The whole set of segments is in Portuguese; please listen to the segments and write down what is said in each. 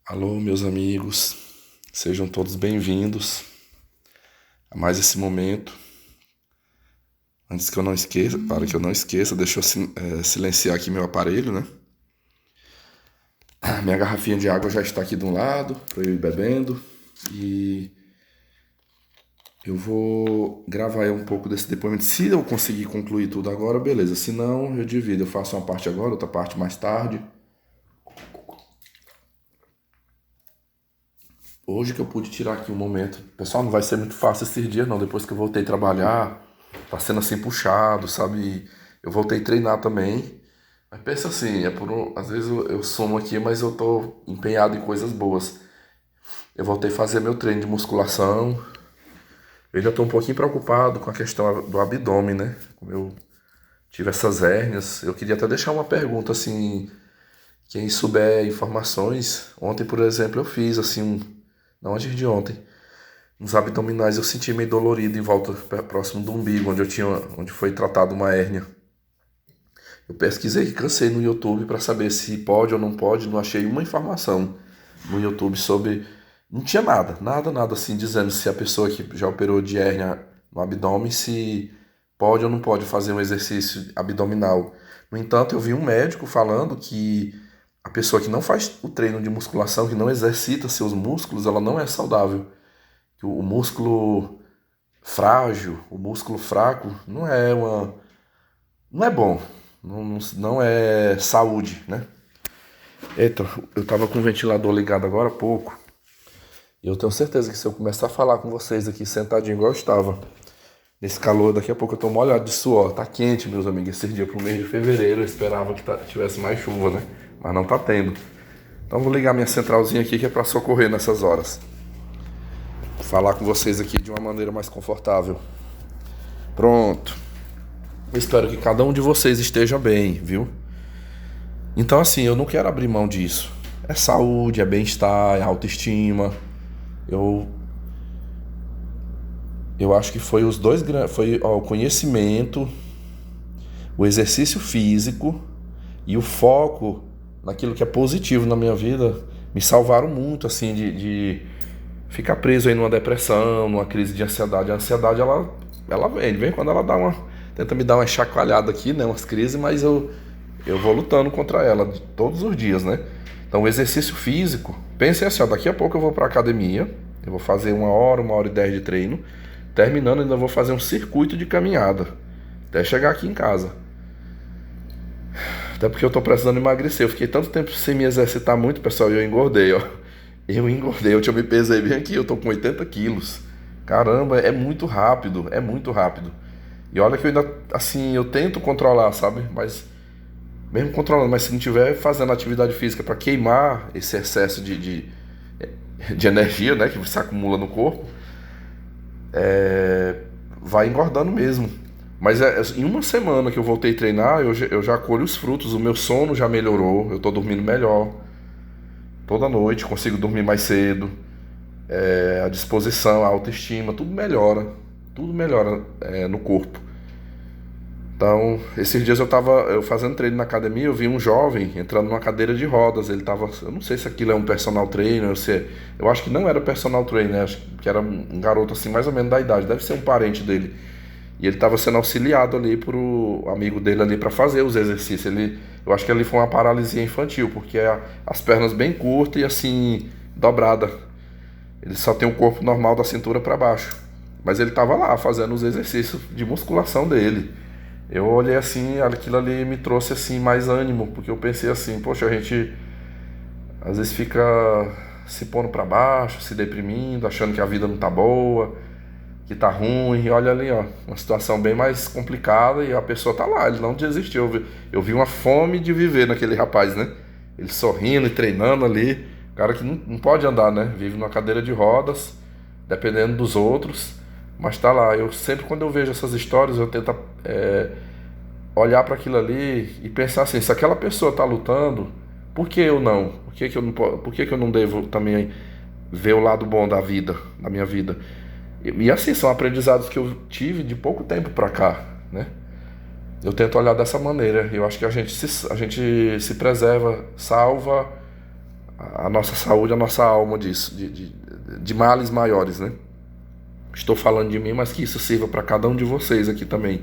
Alô, meus amigos, sejam todos bem-vindos a mais esse momento. Antes que eu não esqueça, para que eu não esqueça, deixa eu silenciar aqui meu aparelho, né? Minha garrafinha de água já está aqui de um lado, para eu ir bebendo. E eu vou gravar aí um pouco desse depoimento. Se eu conseguir concluir tudo agora, beleza. Se não, eu divido. Eu faço uma parte agora, outra parte mais tarde. Hoje que eu pude tirar aqui um momento. Pessoal, não vai ser muito fácil esses dias não. Depois que eu voltei a trabalhar, tá sendo assim puxado, sabe? Eu voltei a treinar também. Mas pensa assim, às vezes eu somo aqui, mas eu tô empenhado em coisas boas. Eu voltei a fazer meu treino de musculação. Eu ainda tô um pouquinho preocupado com a questão do abdômen, né? Como eu tive essas hérnias, eu queria até deixar uma pergunta assim, quem souber informações. Ontem, por exemplo, eu fiz assim não, antes de ontem. Nos abdominais eu senti meio dolorido em volta, próximo do umbigo, onde foi tratada uma hérnia. Eu pesquisei e cansei no YouTube para saber se pode ou não pode, não achei uma informação no YouTube sobre. Não tinha nada assim, dizendo se a pessoa que já operou de hérnia no abdômen, se pode ou não pode fazer um exercício abdominal. No entanto, eu vi um médico falando que a pessoa que não faz o treino de musculação, que não exercita seus músculos, ela não é saudável. Que o músculo frágil, o músculo fraco, não é bom, não é saúde, né? Eita, eu tava com o ventilador ligado agora há pouco, e eu tenho certeza que se eu começar a falar com vocês aqui sentadinho igual eu estava, nesse calor, daqui a pouco eu tô molhado de suor. Tá quente, meus amigos, esse dia pro mês de fevereiro, eu esperava que tivesse mais chuva, né? Mas não tá tendo. Então vou ligar minha centralzinha aqui que é pra socorrer nessas horas. Falar com vocês aqui de uma maneira mais confortável. Pronto. Eu espero que cada um de vocês esteja bem, viu? Então, assim, eu não quero abrir mão disso. É saúde, é bem-estar, é autoestima. Eu, eu acho que foi os dois grandes. Foi ó, o conhecimento, o exercício físico e o foco naquilo que é positivo na minha vida me salvaram muito, assim, de ficar preso aí numa depressão, numa crise de ansiedade. A ansiedade, ela vem quando ela tenta me dar uma chacoalhada aqui, né, umas crises, mas eu vou lutando contra ela todos os dias, né? Então, o exercício físico, pensem assim, ó, daqui a pouco eu vou pra academia, eu vou fazer 1 hora e 10 de treino, terminando ainda vou fazer um circuito de caminhada, até chegar aqui em casa. Até porque eu tô precisando emagrecer, eu fiquei tanto tempo sem me exercitar muito, pessoal, e eu engordei, ó. Eu engordei, eu me pesei bem aqui, eu tô com 80 quilos. Caramba, é muito rápido, é muito rápido. E olha que eu ainda, assim, eu tento controlar, sabe? Mas, mesmo controlando, mas se não tiver fazendo atividade física para queimar esse excesso de energia, né, que se acumula no corpo, vai engordando mesmo. Mas em uma semana que eu voltei a treinar, eu já colho os frutos, o meu sono já melhorou, eu tô dormindo melhor. Toda noite consigo dormir mais cedo, a disposição, a autoestima, tudo melhora no corpo. Então, esses dias eu fazendo treino na academia, eu vi um jovem entrando numa cadeira de rodas, eu não sei se aquilo é um personal trainer, eu acho que não era personal trainer, acho que era um garoto assim, mais ou menos da idade, deve ser um parente dele. E ele estava sendo auxiliado ali por o amigo dele ali para fazer os exercícios. Eu acho que ali foi uma paralisia infantil, porque as pernas bem curtas e assim, dobrada. Ele só tem o corpo normal da cintura para baixo. Mas ele estava lá fazendo os exercícios de musculação dele. Eu olhei assim, aquilo ali me trouxe assim mais ânimo, porque eu pensei assim, poxa, a gente às vezes fica se pondo para baixo, se deprimindo, achando que a vida não tá boa, que tá ruim, e olha ali, ó, uma situação bem mais complicada e a pessoa tá lá, ele não desistiu. Eu vi uma fome de viver naquele rapaz, né? Ele sorrindo e treinando ali, cara que não pode andar, né? Vive numa cadeira de rodas, dependendo dos outros, mas tá lá. Eu sempre, quando eu vejo essas histórias, eu tento olhar para aquilo ali e pensar assim, se aquela pessoa tá lutando, por que eu não? Por que eu não devo também ver o lado bom da vida, da minha vida? E assim, são aprendizados que eu tive de pouco tempo pra cá, né? Eu tento olhar dessa maneira. Eu acho que a gente se preserva, salva a nossa saúde, a nossa alma disso, de males maiores, né? Estou falando de mim, mas que isso sirva para cada um de vocês aqui também.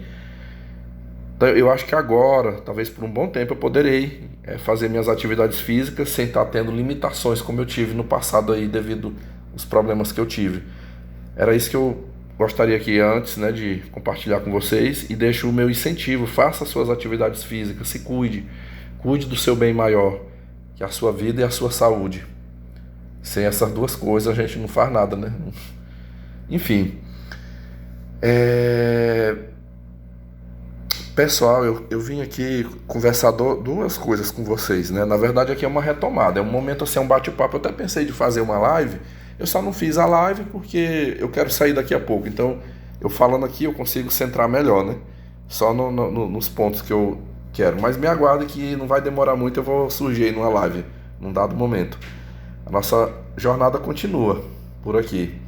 Então, eu acho que agora, talvez por um bom tempo, eu poderei fazer minhas atividades físicas sem estar tendo limitações como eu tive no passado aí, devido aos problemas que eu tive. Era isso que eu gostaria aqui antes, né, de compartilhar com vocês, e deixo o meu incentivo: faça suas atividades físicas, se cuide, cuide do seu bem maior, que é a sua vida e a sua saúde. Sem essas duas coisas a gente não faz nada, né? Enfim, pessoal, eu vim aqui conversar duas coisas com vocês, né? Na verdade aqui é uma retomada, é um momento assim, é um bate-papo. Eu até pensei de fazer uma live, eu só não fiz a live porque eu quero sair daqui a pouco. Então, eu falando aqui eu consigo centrar melhor, né? Só nos pontos que eu quero. Mas me aguarde que não vai demorar muito, eu vou surgir aí numa live, num dado momento. A nossa jornada continua por aqui.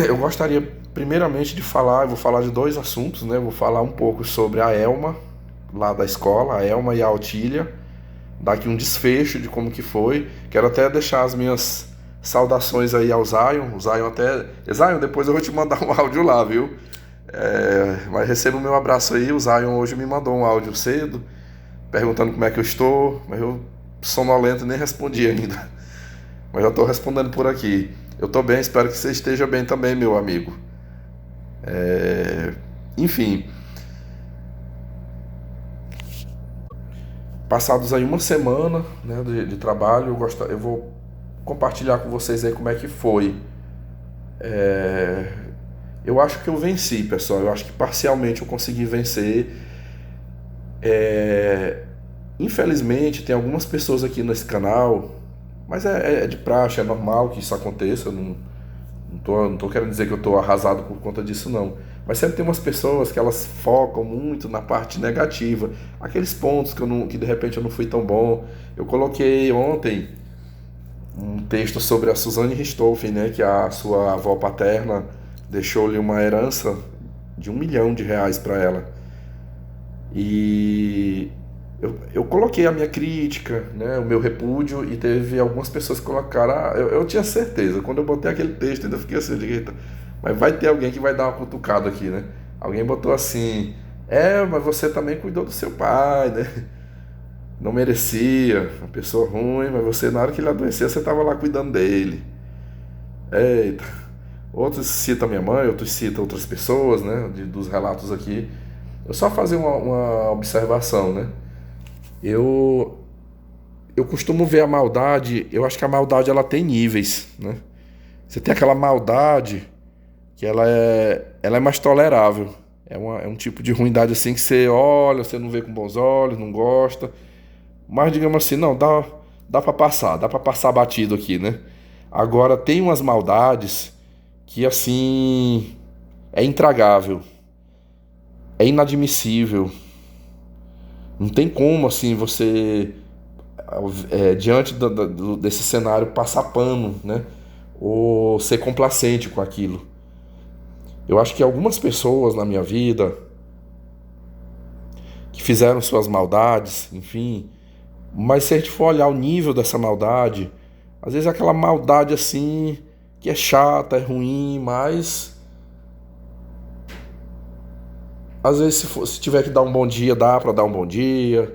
Eu gostaria primeiramente de falar, eu vou falar de dois assuntos, né? Eu vou falar um pouco sobre a Elma, lá da escola, a Elma e a Otília, dar aqui um desfecho de como que foi. Quero até deixar as minhas saudações aí ao Zion. O Zion até... Zion, depois eu vou te mandar um áudio lá, viu? Mas receba o meu abraço aí. O Zion hoje me mandou um áudio cedo, perguntando como é que eu estou, mas eu sonolento nem respondi ainda. Mas já estou respondendo por aqui. Eu estou bem, espero que você esteja bem também, meu amigo. Enfim, passados aí uma semana, né, de trabalho, eu vou compartilhar com vocês aí como é que foi. Eu acho que eu venci, pessoal. Eu acho que parcialmente eu consegui vencer. Infelizmente, tem algumas pessoas aqui nesse canal, mas é de praxe, é normal que isso aconteça. Não tô querendo dizer que eu tô arrasado por conta disso, não. Mas sempre tem umas pessoas que elas focam muito na parte negativa, aqueles pontos que de repente eu não fui tão bom. Eu coloquei ontem um texto sobre a Suzane Richthofen, né, que a sua avó paterna deixou-lhe uma herança de R$ 1 milhão para ela. E eu coloquei a minha crítica, né, o meu repúdio, e teve algumas pessoas que colocaram. Eu tinha certeza, quando eu botei aquele texto, ainda fiquei assim, mas vai ter alguém que vai dar uma cutucada aqui, né? Alguém botou assim: mas você também cuidou do seu pai, né? Não merecia, uma pessoa ruim, mas você, na hora que ele adoecia, você estava lá cuidando dele. Eita. Outros citam minha mãe, outros citam outras pessoas, né, dos relatos aqui. Eu só fazer uma observação, né? Eu costumo ver a maldade. Eu acho que a maldade ela tem níveis, né? Você tem aquela maldade que ela é mais tolerável. É um tipo de ruindade assim que você olha, você não vê com bons olhos, não gosta. Mas digamos assim, não, dá para passar batido aqui, né? Agora tem umas maldades que assim é intragável, é inadmissível. Não tem como assim você diante desse cenário passar pano, né? Ou ser complacente com aquilo. Eu acho que algumas pessoas na minha vida que fizeram suas maldades, enfim, mas se a gente for olhar o nível dessa maldade, às vezes é aquela maldade assim que é chata, é ruim, mas às vezes se tiver que dar um bom dia, dá pra dar um bom dia,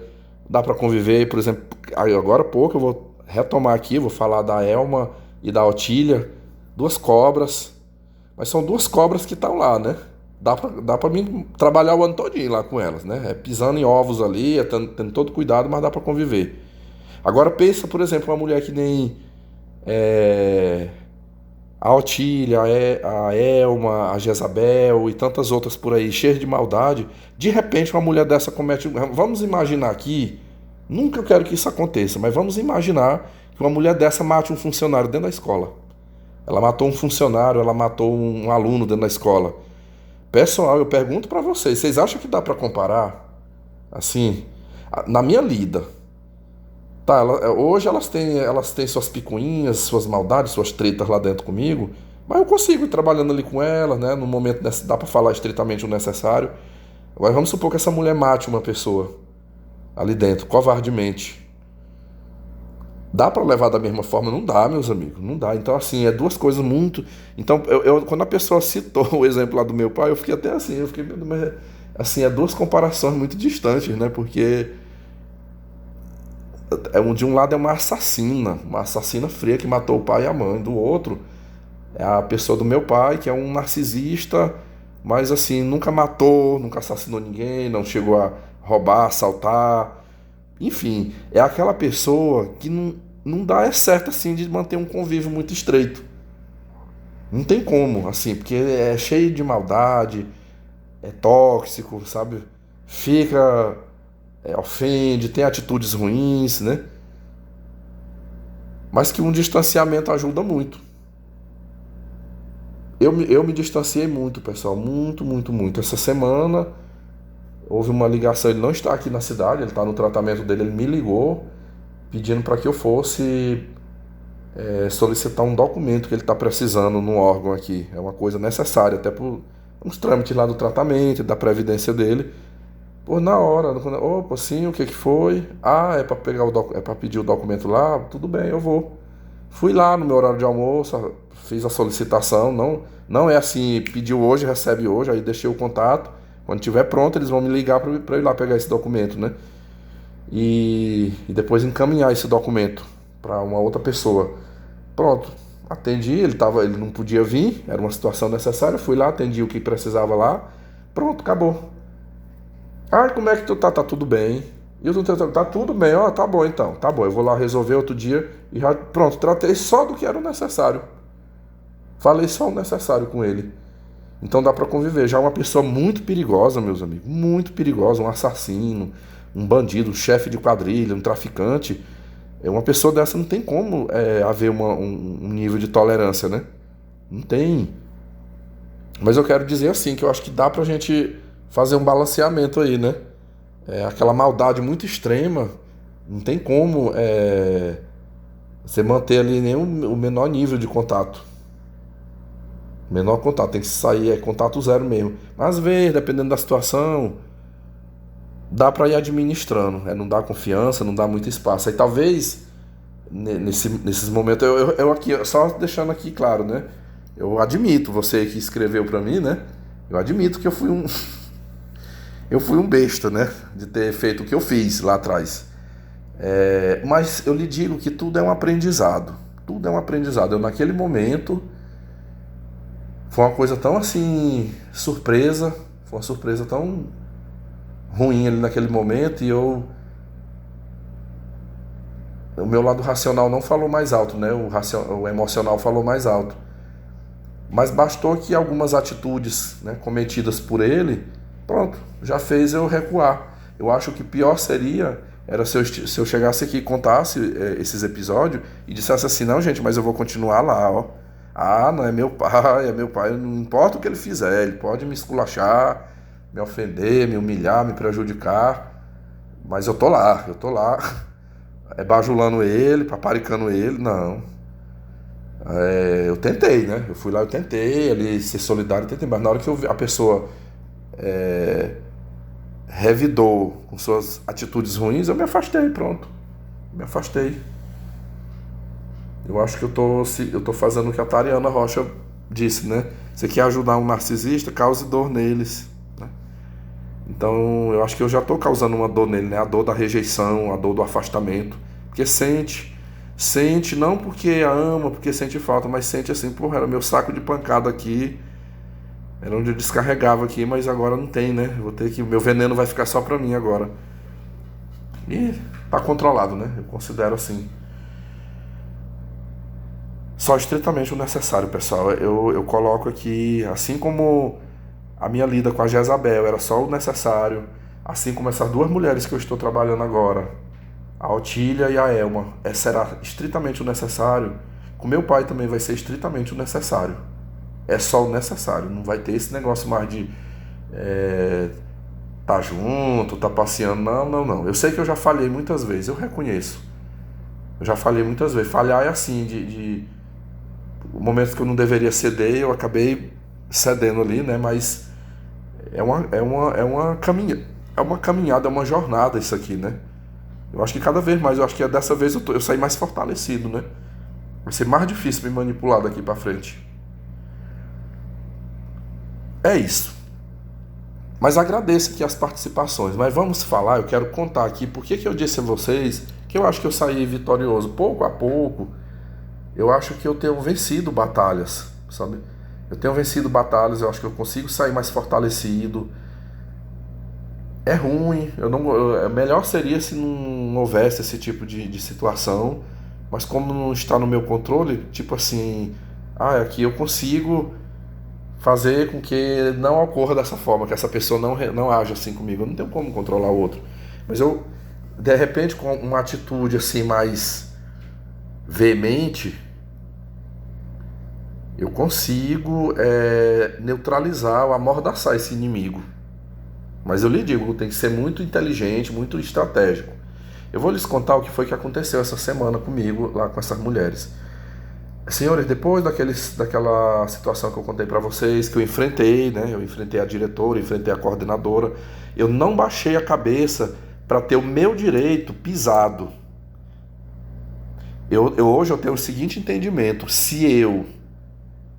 dá pra conviver. Por exemplo, agora há pouco eu vou retomar aqui, vou falar da Elma e da Otília, duas cobras, mas são duas cobras que estão lá, né? Dá pra mim trabalhar o ano todinho lá com elas, né? Pisando em ovos ali, tendo todo cuidado, mas dá pra conviver. Agora pensa, por exemplo, uma mulher que nem a Otília, a Elma, a Jezabel e tantas outras por aí, cheias de maldade. De repente uma mulher dessa comete... Vamos imaginar aqui, nunca eu quero que isso aconteça, mas vamos imaginar que uma mulher dessa mate um funcionário dentro da escola. Ela matou um funcionário, ela matou um aluno dentro da escola. Pessoal, eu pergunto pra vocês acham que dá pra comparar? Assim, na minha lida, tá, hoje elas têm suas picuinhas, suas maldades, suas tretas lá dentro comigo, mas eu consigo ir trabalhando ali com elas, né? No momento dá pra falar estritamente o necessário. Agora vamos supor que essa mulher mate uma pessoa ali dentro, covardemente. Dá para levar da mesma forma? Não dá, meus amigos, não dá. Então, assim, é duas coisas muito... Então, quando a pessoa citou o exemplo lá do meu pai, eu fiquei até assim, mas, assim, é duas comparações muito distantes, né? Porque de um lado é uma assassina fria que matou o pai e a mãe. Do outro é a pessoa do meu pai, que é um narcisista, mas assim, nunca matou, nunca assassinou ninguém, não chegou a roubar, assaltar. Enfim, é aquela pessoa que não dá certo assim de manter um convívio muito estreito. Não tem como, assim, porque é cheio de maldade, é tóxico, sabe? Fica, ofende, tem atitudes ruins, né? Mas que um distanciamento ajuda muito. Eu me distanciei muito, pessoal, muito, muito, muito. Essa semana houve uma ligação, ele não está aqui na cidade, ele está no tratamento dele, ele me ligou pedindo para que eu fosse solicitar um documento que ele está precisando no órgão aqui. É uma coisa necessária, até por uns trâmites lá do tratamento, da previdência dele. Por na hora, opa, sim, o que que foi? Ah, é para pegar é para pedir o documento lá? Tudo bem, eu vou. Fui lá no meu horário de almoço, fiz a solicitação, não é assim, pediu hoje, recebe hoje, aí deixei o contato. Quando tiver pronto, eles vão me ligar para eu ir lá pegar esse documento, né? E depois encaminhar esse documento para uma outra pessoa. Pronto, atendi, ele não podia vir, era uma situação necessária, fui lá, atendi o que precisava lá, pronto, acabou. Ah, como é que tu tá? Tá tudo bem. E eu tá tudo bem, ó, tá bom então, tá bom, eu vou lá resolver outro dia e já, pronto, tratei só do que era o necessário. Falei só o necessário com ele. Então dá pra conviver. Já uma pessoa muito perigosa, meus amigos, muito perigosa, um assassino, um bandido, um chefe de quadrilha, um traficante. Uma pessoa dessa não tem como haver um nível de tolerância, né? Não tem. Mas eu quero dizer assim, que eu acho que dá pra gente fazer um balanceamento aí, né? Aquela maldade muito extrema, não tem como você manter ali nem o menor nível de contato. Menor contato, tem que sair, contato zero mesmo. Mas às vezes, dependendo da situação, dá pra ir administrando. Não dá confiança, não dá muito espaço. Aí talvez, nesses momentos, eu aqui, só deixando aqui claro, né? Eu admito, você que escreveu pra mim, né? Eu admito que eu fui um besta, né? De ter feito o que eu fiz lá atrás. Mas eu lhe digo que tudo é um aprendizado. Tudo é um aprendizado. Eu, naquele momento, foi uma coisa tão assim, surpresa. Foi uma surpresa tão ruim ali naquele momento. E o meu lado racional não falou mais alto, né? O emocional falou mais alto. Mas bastou que algumas atitudes, né, cometidas por ele, pronto, já fez eu recuar. Eu acho que pior seria era se eu chegasse aqui e contasse esses episódios e dissesse assim, não, gente, mas eu vou continuar lá, ó. Ah, não, é meu pai, não importa o que ele fizer, ele pode me esculachar, me ofender, me humilhar, me prejudicar, mas eu tô lá, bajulando ele, paparicando ele, não. Eu tentei, né? Eu fui lá, eu tentei ali ser solidário, eu tentei, mas na hora que a pessoa revidou com suas atitudes ruins, eu me afastei, pronto. Me afastei. Eu acho que eu tô fazendo o que a Tariana Rocha disse, né? Você quer ajudar um narcisista, cause dor neles, né? Então, eu acho que eu já tô causando uma dor nele, né? A dor da rejeição, a dor do afastamento. Porque sente não porque ama, porque sente falta, mas sente assim, porra, era meu saco de pancada aqui, era onde eu descarregava aqui, mas agora não tem, né? Vou ter que, meu veneno vai ficar só pra mim agora. E tá controlado, né? Eu considero assim. Só estritamente o necessário, pessoal. Eu coloco aqui, assim como a minha lida com a Jezabel era só o necessário, assim como essas duas mulheres que eu estou trabalhando agora, a Otília e a Elma, será estritamente o necessário. Com meu pai também vai ser estritamente o necessário. É só o necessário. Não vai ter esse negócio mais de tá junto, tá passeando. Não. Eu sei que eu já falhei muitas vezes, eu reconheço. Eu já falhei muitas vezes. Falhar é assim, de momentos que eu não deveria ceder, eu acabei cedendo ali, né? Mas é uma caminhada, é uma jornada isso aqui, né? Eu acho que cada vez mais, eu acho que dessa vez eu saí mais fortalecido, né? Vai ser mais difícil me manipular daqui pra frente. É isso. Mas agradeço aqui as participações. Mas vamos falar, eu quero contar aqui por que eu disse a vocês que eu acho que eu saí vitorioso. Pouco a pouco, eu acho que eu tenho vencido batalhas, sabe? Eu tenho vencido batalhas, eu acho que eu consigo sair mais fortalecido. É ruim, melhor seria se não houvesse esse tipo de situação, mas como não está no meu controle, tipo assim, aqui eu consigo fazer com que não ocorra dessa forma, que essa pessoa não age assim comigo. Eu não tenho como controlar o outro. Mas eu, de repente, com uma atitude assim mais veemente, eu consigo neutralizar ou amordaçar esse inimigo. Mas eu lhe digo, tem que ser muito inteligente, muito estratégico. Eu vou lhes contar o que foi que aconteceu essa semana comigo, lá com essas mulheres. Senhores, depois daquela situação que eu contei para vocês, que eu enfrentei, né? Eu enfrentei a diretora, enfrentei a coordenadora. Eu não baixei a cabeça para ter o meu direito pisado. Hoje eu tenho o seguinte entendimento: se eu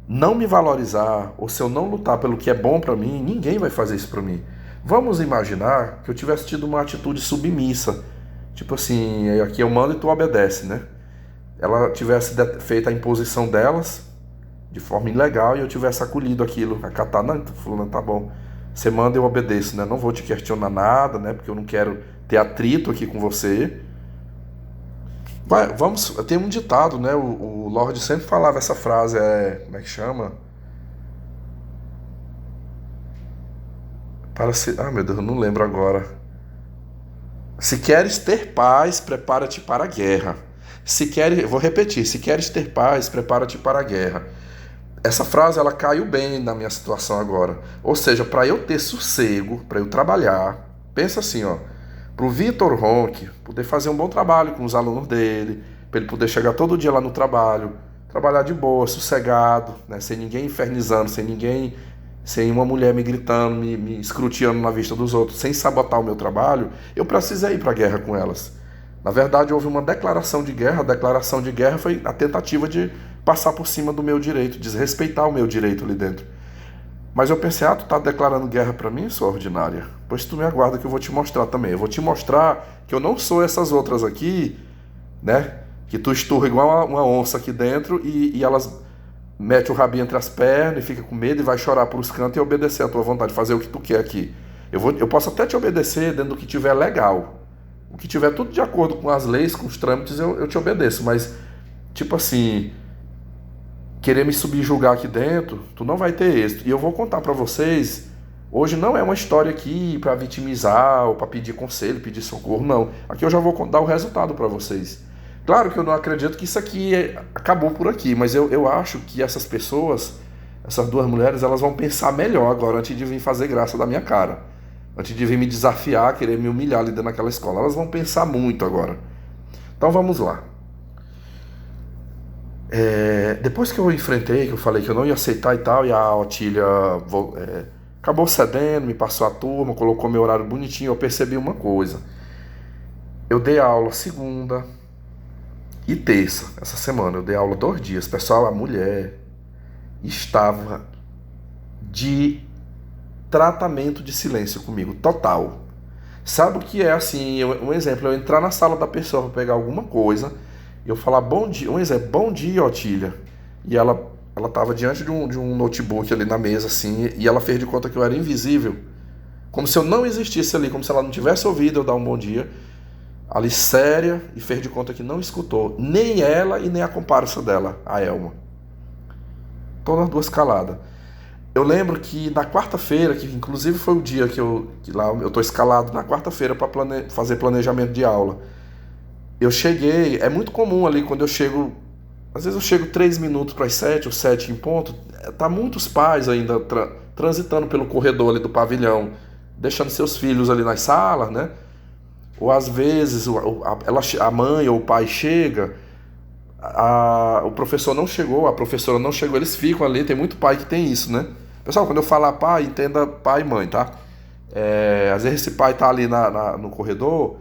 não me valorizar, ou se eu não lutar pelo que é bom para mim, ninguém vai fazer isso para mim. Vamos imaginar que eu tivesse tido uma atitude submissa. Tipo assim, aqui eu mando e tu obedece, né? Ela tivesse feito a imposição delas de forma ilegal e eu tivesse acolhido aquilo, acatar, não, fulano, tá bom, você manda e eu obedeço, né? Não vou te questionar nada, né? Porque eu não quero ter atrito aqui com você. Tem um ditado, né? O Lorde sempre falava essa frase, como é que chama? Meu Deus, eu não lembro agora. Se queres ter paz, prepara-te para a guerra. Vou repetir, se queres ter paz, prepara-te para a guerra. Essa frase ela caiu bem na minha situação agora. Ou seja, para eu ter sossego, para eu trabalhar, pensa assim, ó, para o Vitor Ronque poder fazer um bom trabalho com os alunos dele, para ele poder chegar todo dia lá no trabalho, trabalhar de boa, sossegado, né, sem ninguém infernizando, sem uma mulher me gritando, me escruteando na vista dos outros, sem sabotar o meu trabalho, eu precisei ir para a guerra com elas. Na verdade, houve uma declaração de guerra. A declaração de guerra foi a tentativa de passar por cima do meu direito, desrespeitar o meu direito ali dentro. Mas eu pensei, tu tá declarando guerra para mim, sua ordinária? Pois tu me aguarda que eu vou te mostrar também. Eu vou te mostrar que eu não sou essas outras aqui, né? Que tu esturra igual uma onça aqui dentro e elas metem o rabinho entre as pernas e fica com medo e vai chorar pros cantos e obedecer a tua vontade, fazer o que tu quer aqui. Eu posso até te obedecer dentro do que tiver legal. O que tiver tudo de acordo com as leis, com os trâmites, eu te obedeço. Mas, tipo assim, querer me subjugar aqui dentro, tu não vai ter êxito. E eu vou contar pra vocês, hoje não é uma história aqui pra vitimizar ou pra pedir conselho, pedir socorro, não. Aqui eu já vou dar o resultado pra vocês. Claro que eu não acredito que isso aqui acabou por aqui, mas eu acho que essas pessoas, essas duas mulheres, elas vão pensar melhor agora antes de vir fazer graça da minha cara. Antes de vir me desafiar, querer me humilhar ali dentro daquela escola. Elas vão pensar muito agora. Então vamos lá. Depois que eu enfrentei, que eu falei que eu não ia aceitar e tal, e a Otília acabou cedendo, me passou a turma, colocou meu horário bonitinho, eu percebi uma coisa. Eu dei aula segunda e terça, essa semana. Eu dei aula 2 dias. Pessoal, a mulher estava de tratamento de silêncio comigo, total. Sabe o que é assim, um exemplo, eu entrar na sala da pessoa para pegar alguma coisa, e eu falar bom dia, um exemplo, bom dia, Otília, e ela estava diante de um notebook ali na mesa, assim, e ela fez de conta que eu era invisível, como se eu não existisse ali, como se ela não tivesse ouvido eu dar um bom dia, ali séria, e fez de conta que não escutou, nem ela e nem a comparsa dela, a Elma. Todas as duas caladas. Eu lembro que na quarta-feira, que inclusive foi o dia que lá eu tô escalado na quarta-feira para fazer planejamento de aula. Eu cheguei, é muito comum ali quando eu chego, às vezes eu chego 3 minutos para as 7 ou 7 em ponto, tá muitos pais ainda transitando pelo corredor ali do pavilhão, deixando seus filhos ali nas salas, né? Ou às vezes a mãe ou o pai chega, o professor não chegou, a professora não chegou, eles ficam ali, tem muito pai que tem isso, né? Pessoal, quando eu falar pai, entenda pai e mãe, tá? Às vezes esse pai tá ali no corredor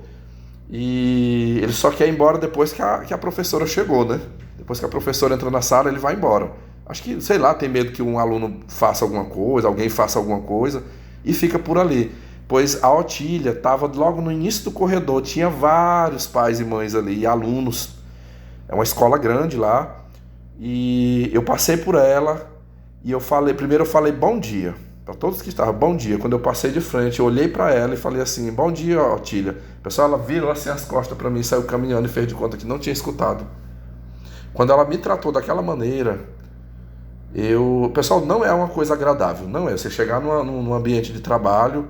e ele só quer ir embora depois que a professora chegou, né? Depois que a professora entra na sala, ele vai embora. Acho que, sei lá, tem medo que um aluno faça alguma coisa, alguém faça alguma coisa e fica por ali. Pois a Otília estava logo no início do corredor, tinha vários pais e mães ali, e alunos. É uma escola grande lá. E eu passei por ela e primeiro eu falei bom dia para todos que estavam, bom dia. Quando eu passei de frente, eu olhei para ela e falei assim, bom dia, Otília. Pessoal, ela virou assim as costas para mim, saiu caminhando e fez de conta que não tinha escutado. Quando ela me tratou daquela maneira, pessoal, não é uma coisa agradável, não é. Você chegar num ambiente de trabalho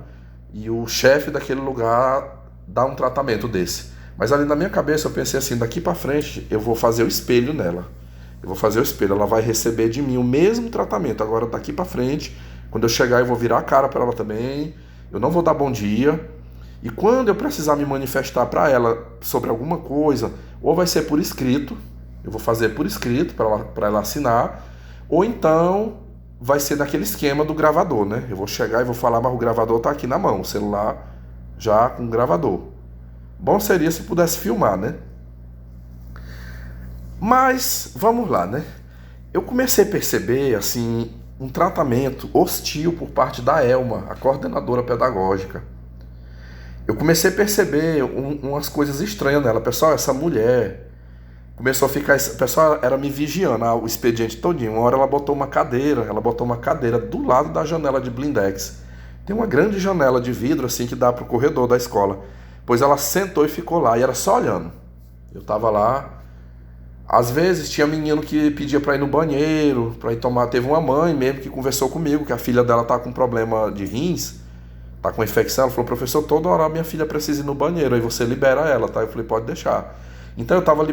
e o chefe daquele lugar dá um tratamento desse. Mas ali na minha cabeça eu pensei assim, daqui para frente eu vou fazer o espelho nela. Eu vou fazer o espelho, ela vai receber de mim o mesmo tratamento. Agora daqui para frente, quando eu chegar eu vou virar a cara para ela também. Eu não vou dar bom dia. E quando eu precisar me manifestar para ela sobre alguma coisa, ou vai ser por escrito, eu vou fazer por escrito para ela assinar, ou então vai ser naquele esquema do gravador, né? Eu vou chegar e vou falar, mas o gravador tá aqui na mão, o celular já com o gravador. Bom seria se pudesse filmar, né? Mas, vamos lá, né? Eu comecei a perceber, assim, um tratamento hostil por parte da Elma, a coordenadora pedagógica. Eu comecei a perceber umas coisas estranhas nela. Pessoal, essa mulher começou a ficar... Pessoal, era me vigiando o expediente todinho. Uma hora ela botou uma cadeira do lado da janela de blindex. Tem uma grande janela de vidro, assim, que dá pro corredor da escola. Pois ela sentou e ficou lá, e era só olhando. Eu tava lá... Às vezes tinha menino que pedia para ir no banheiro, para ir tomar. Teve uma mãe mesmo que conversou comigo, que a filha dela tá com problema de rins, tá com infecção. Ela falou, professor, toda hora minha filha precisa ir no banheiro, aí você libera ela, tá? Eu falei, pode deixar. Então eu tava,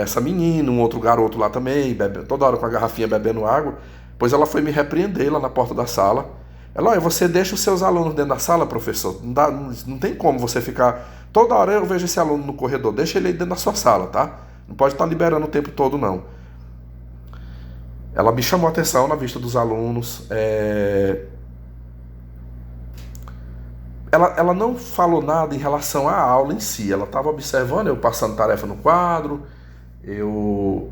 essa menina, um outro garoto lá também, toda hora com a garrafinha bebendo água, pois ela foi me repreender lá na porta da sala. Ela, olha, você deixa os seus alunos dentro da sala, professor? Não tem como você ficar... Toda hora eu vejo esse aluno no corredor, deixa ele aí dentro da sua sala, tá? Não pode estar liberando o tempo todo, não. Ela me chamou a atenção na vista dos alunos. Ela não falou nada em relação à aula em si. Ela estava observando, eu passando tarefa no quadro. Eu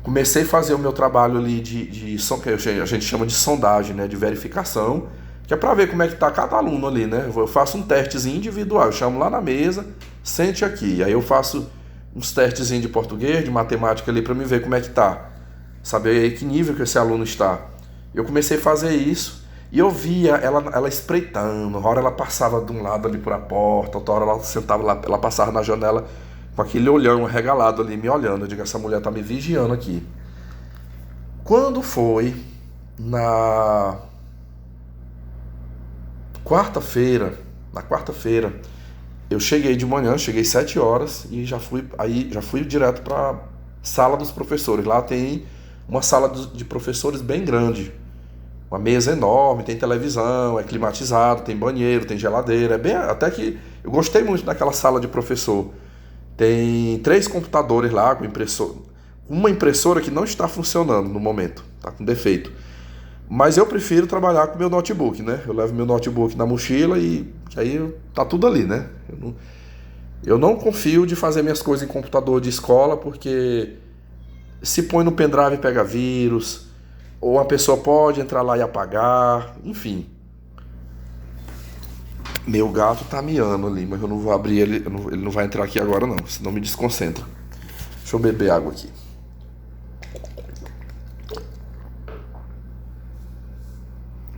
comecei a fazer o meu trabalho ali que a gente chama de sondagem, né, de verificação, que é para ver como é que está cada aluno ali, né? Eu faço um testezinho individual. Eu chamo lá na mesa, sente aqui. Aí eu faço uns testezinhos de português, de matemática ali para me ver como é que tá, saber que nível que esse aluno está. Eu comecei a fazer isso e eu via ela espreitando. Uma hora ela passava de um lado ali por a porta, outra hora ela sentava lá, ela passava na janela com aquele olhão arregalado ali me olhando. Eu digo, essa mulher tá me vigiando aqui. Quando foi na quarta-feira, eu cheguei de manhã, cheguei 7 horas e já fui direto para sala dos professores. Lá tem uma sala de professores bem grande, uma mesa enorme, tem televisão, é climatizado, tem banheiro, tem geladeira. Até que eu gostei muito daquela sala de professor. Tem 3 computadores lá com uma impressora que não está funcionando no momento, está com defeito. Mas eu prefiro trabalhar com meu notebook, né? Eu levo meu notebook na mochila e aí tá tudo ali, né? Eu não confio de fazer minhas coisas em computador de escola, porque se põe no pendrive e pega vírus, ou a pessoa pode entrar lá e apagar, enfim. Meu gato tá miando ali, mas eu não vou abrir ele, ele não vai entrar aqui agora não, senão me desconcentra. Deixa eu beber água aqui.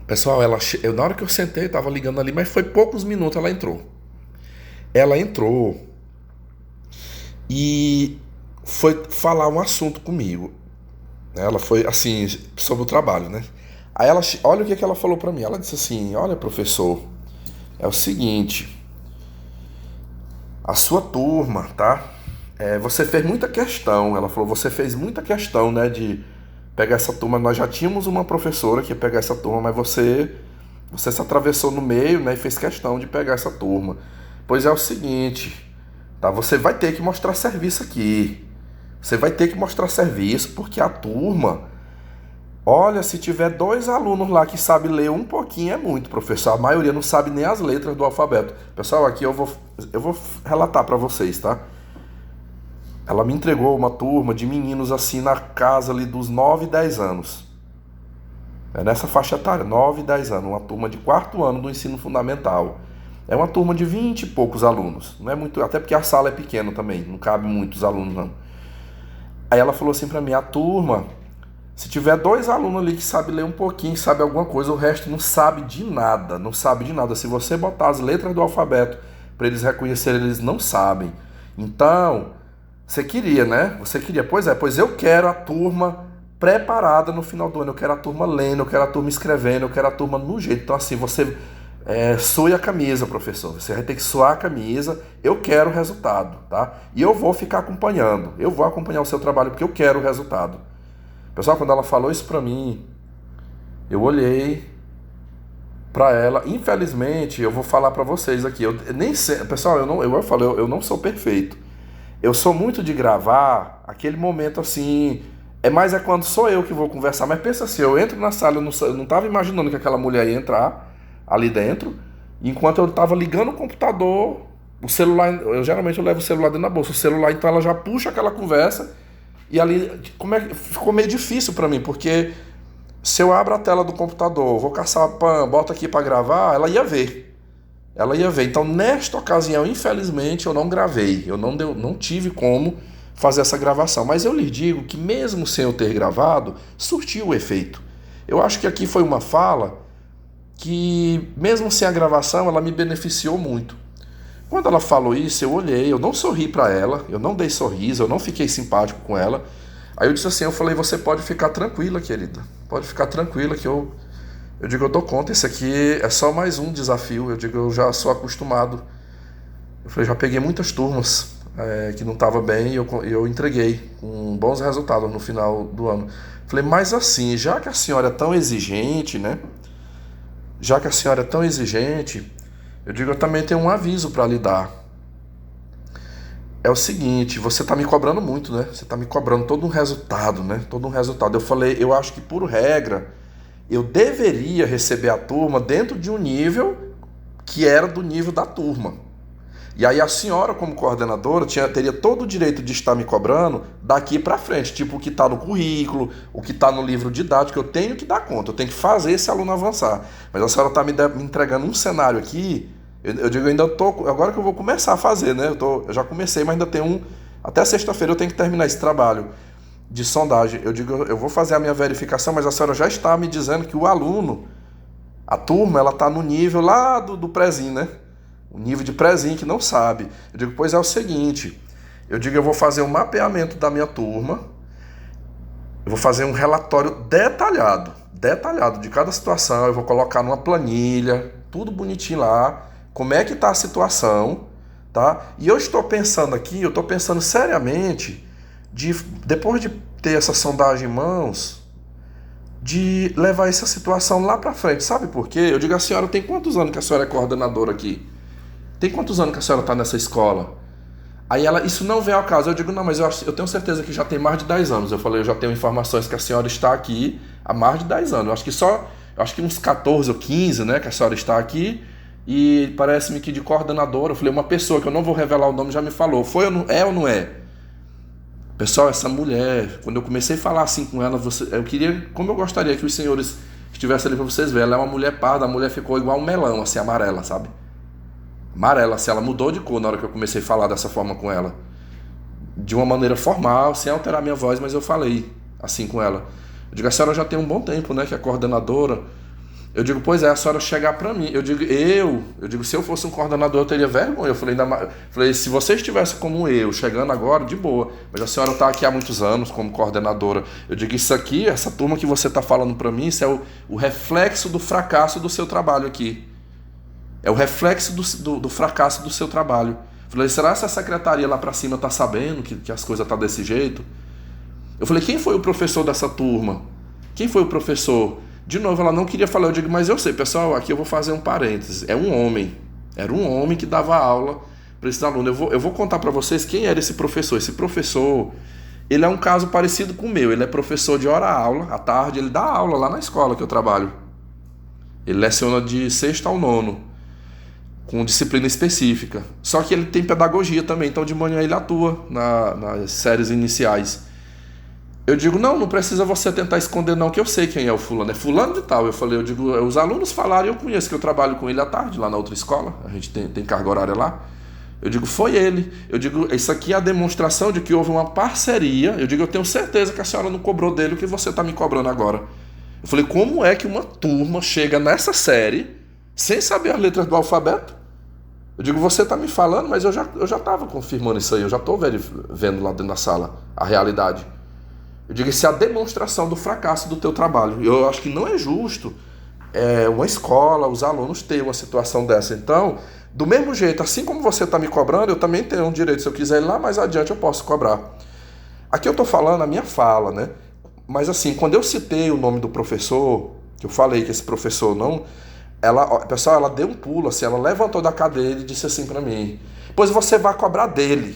Pessoal, na hora que eu sentei, tava ligando ali, mas foi poucos minutos, ela entrou. Ela entrou e foi falar um assunto comigo. Ela foi, assim, sobre o trabalho, né? Aí olha o que ela falou pra mim. Ela disse assim, olha, professor, é o seguinte, a sua turma, tá? Você fez muita questão, ela falou, você fez muita questão, né, de pegar essa turma. Nós já tínhamos uma professora que ia pegar essa turma, mas você se atravessou no meio, né, e fez questão de pegar essa turma. Pois é o seguinte, tá? Você vai ter que mostrar serviço aqui. Você vai ter que mostrar serviço, porque a turma... Olha, se tiver 2 alunos lá que sabem ler um pouquinho, é muito, professor. A maioria não sabe nem as letras do alfabeto. Pessoal, aqui eu vou eu vou relatar para vocês, tá? Ela me entregou uma turma de meninos assim na casa ali dos 9 e 10 anos. É nessa faixa etária, 9 e 10 anos, uma turma de quarto ano do ensino fundamental. É uma turma de 20 e poucos alunos. Não é muito, até porque a sala é pequena também, não cabe muitos alunos não. Aí ela falou assim pra mim, a turma, se tiver 2 alunos ali que sabe ler um pouquinho, sabe alguma coisa, o resto não sabe de nada, não sabe de nada. Se você botar as letras do alfabeto para eles reconhecerem, eles não sabem. Então, você queria, né? Você queria, pois eu quero a turma preparada no final do ano, eu quero a turma lendo, eu quero a turma escrevendo, eu quero a turma no jeito. Então assim, você soe a camisa, professor, você vai ter que suar a camisa, eu quero o resultado, tá? E eu vou ficar acompanhando, eu vou acompanhar o seu trabalho porque eu quero o resultado. Pessoal, quando ela falou isso pra mim, eu olhei pra ela, infelizmente, eu vou falar pra vocês aqui, eu nem sei, pessoal, eu não sou perfeito. Eu sou muito de gravar aquele momento assim. É quando sou eu que vou conversar. Mas pensa assim, eu entro na sala, eu não estava imaginando que aquela mulher ia entrar ali dentro. Enquanto eu estava ligando o computador, o celular, geralmente eu levo o celular dentro da bolsa. O celular, então ela já puxa aquela conversa. E ali, ficou meio difícil para mim, porque se eu abro a tela do computador, vou caçar pan, boto aqui para gravar, ela ia ver. Ela ia ver. Então, nesta ocasião, infelizmente, eu não gravei. Eu não tive como fazer essa gravação. Mas eu lhe digo que mesmo sem eu ter gravado, surtiu o efeito. Eu acho que aqui foi uma fala que, mesmo sem a gravação, ela me beneficiou muito. Quando ela falou isso, eu olhei, eu não sorri para ela, eu não dei sorriso, eu não fiquei simpático com ela. Aí eu disse assim, eu falei, você pode ficar tranquila, querida. Pode ficar tranquila que eu digo, eu dou conta, esse aqui é só mais um desafio. Eu digo, eu já sou acostumado. Eu falei, já peguei muitas turmas que não estava bem e eu entreguei com bons resultados no final do ano. Falei, mas assim, já que a senhora é tão exigente, né? Já que a senhora é tão exigente, eu digo, eu também tenho um aviso para lhe dar. É o seguinte, você está me cobrando muito, né? Você está me cobrando todo um resultado, né? Todo um resultado. Eu falei, eu acho que por regra, eu deveria receber a turma dentro de um nível que era do nível da turma. E aí a senhora, como coordenadora, teria todo o direito de estar me cobrando daqui para frente, tipo o que está no currículo, o que está no livro didático, eu tenho que dar conta, eu tenho que fazer esse aluno avançar. Mas a senhora está me entregando um cenário aqui, eu digo, eu ainda estou, agora que eu vou começar a fazer, né? Eu já comecei, mas ainda tem até sexta-feira eu tenho que terminar esse trabalho de sondagem. Eu digo, eu vou fazer a minha verificação, mas a senhora já está me dizendo que o aluno, a turma, ela está no nível lá do prézinho, né? O nível de prézinho que não sabe. Eu digo, pois é o seguinte, eu digo, eu vou fazer um mapeamento da minha turma, eu vou fazer um relatório detalhado de cada situação, eu vou colocar numa planilha, tudo bonitinho lá, como é que está a situação, tá? E eu estou pensando seriamente, depois de ter essa sondagem em mãos, de levar essa situação lá pra frente. Sabe por quê? Eu digo, a senhora tem quantos anos que a senhora é coordenadora aqui? Tem quantos anos que a senhora está nessa escola? Aí ela, isso não vem ao caso. Eu digo, não, mas eu tenho certeza que já tem mais de 10 anos. Eu falei, eu já tenho informações que a senhora está aqui há mais de 10 anos. Eu acho que uns 14 ou 15, né, que a senhora está aqui. E parece-me que de coordenadora, eu falei, uma pessoa que eu não vou revelar o nome já me falou. É ou não é? Pessoal, essa mulher, quando eu comecei a falar assim com ela, como eu gostaria que os senhores estivessem ali para vocês verem, ela é uma mulher parda, a mulher ficou igual um melão, assim, amarela, sabe? Amarela, assim, ela mudou de cor na hora que eu comecei a falar dessa forma com ela. De uma maneira formal, sem alterar minha voz, mas eu falei assim com ela. Eu digo, a senhora já tem um bom tempo, né, que é coordenadora. Eu digo, pois é, a senhora chegar pra mim. Eu digo, se eu fosse um coordenador, eu teria vergonha. Eu falei, se você estivesse como eu, chegando agora, de boa. Mas a senhora tá aqui há muitos anos como coordenadora. Eu digo, isso aqui, essa turma que você tá falando pra mim, isso é o reflexo do fracasso do seu trabalho aqui. É o reflexo do fracasso do seu trabalho. Eu falei, será que essa secretaria lá pra cima tá sabendo que as coisas tá desse jeito? Eu falei, quem foi o professor dessa turma? Quem foi o professor? De novo, ela não queria falar. Eu digo, mas eu sei, pessoal, aqui eu vou fazer um parênteses. É um homem. Era um homem que dava aula para esses alunos. Eu vou contar para vocês quem era esse professor. Esse professor, ele é um caso parecido com o meu. Ele é professor de hora-aula. À tarde, ele dá aula lá na escola que eu trabalho. Ele leciona de sexto ao nono. com disciplina específica. Só que ele tem pedagogia também, então de manhã ele atua nas séries iniciais. Eu digo, não precisa você tentar esconder não, que eu sei quem é o fulano, é fulano de tal. Eu digo, os alunos falaram, eu conheço, que eu trabalho com ele à tarde, lá na outra escola, a gente tem carga horária lá. Eu digo, foi ele. Eu digo, isso aqui é a demonstração de que houve uma parceria. Eu digo, eu tenho certeza que a senhora não cobrou dele o que você está me cobrando agora. Eu falei, como é que uma turma chega nessa série sem saber as letras do alfabeto? Eu digo, você está me falando, mas eu já estava confirmando isso aí, eu já estou vendo lá dentro da sala a realidade. Eu digo, isso é a demonstração do fracasso do teu trabalho. Eu acho que não é justo uma escola, os alunos terem uma situação dessa. Então, do mesmo jeito, assim como você está me cobrando, eu também tenho um direito. Se eu quiser ir lá mais adiante, eu posso cobrar. Aqui eu estou falando a minha fala, né? Mas assim, quando eu citei o nome do professor, que eu falei que esse professor não... Pessoal, ela deu um pulo, assim, ela levantou da cadeira e disse assim para mim, pois você vai cobrar dele.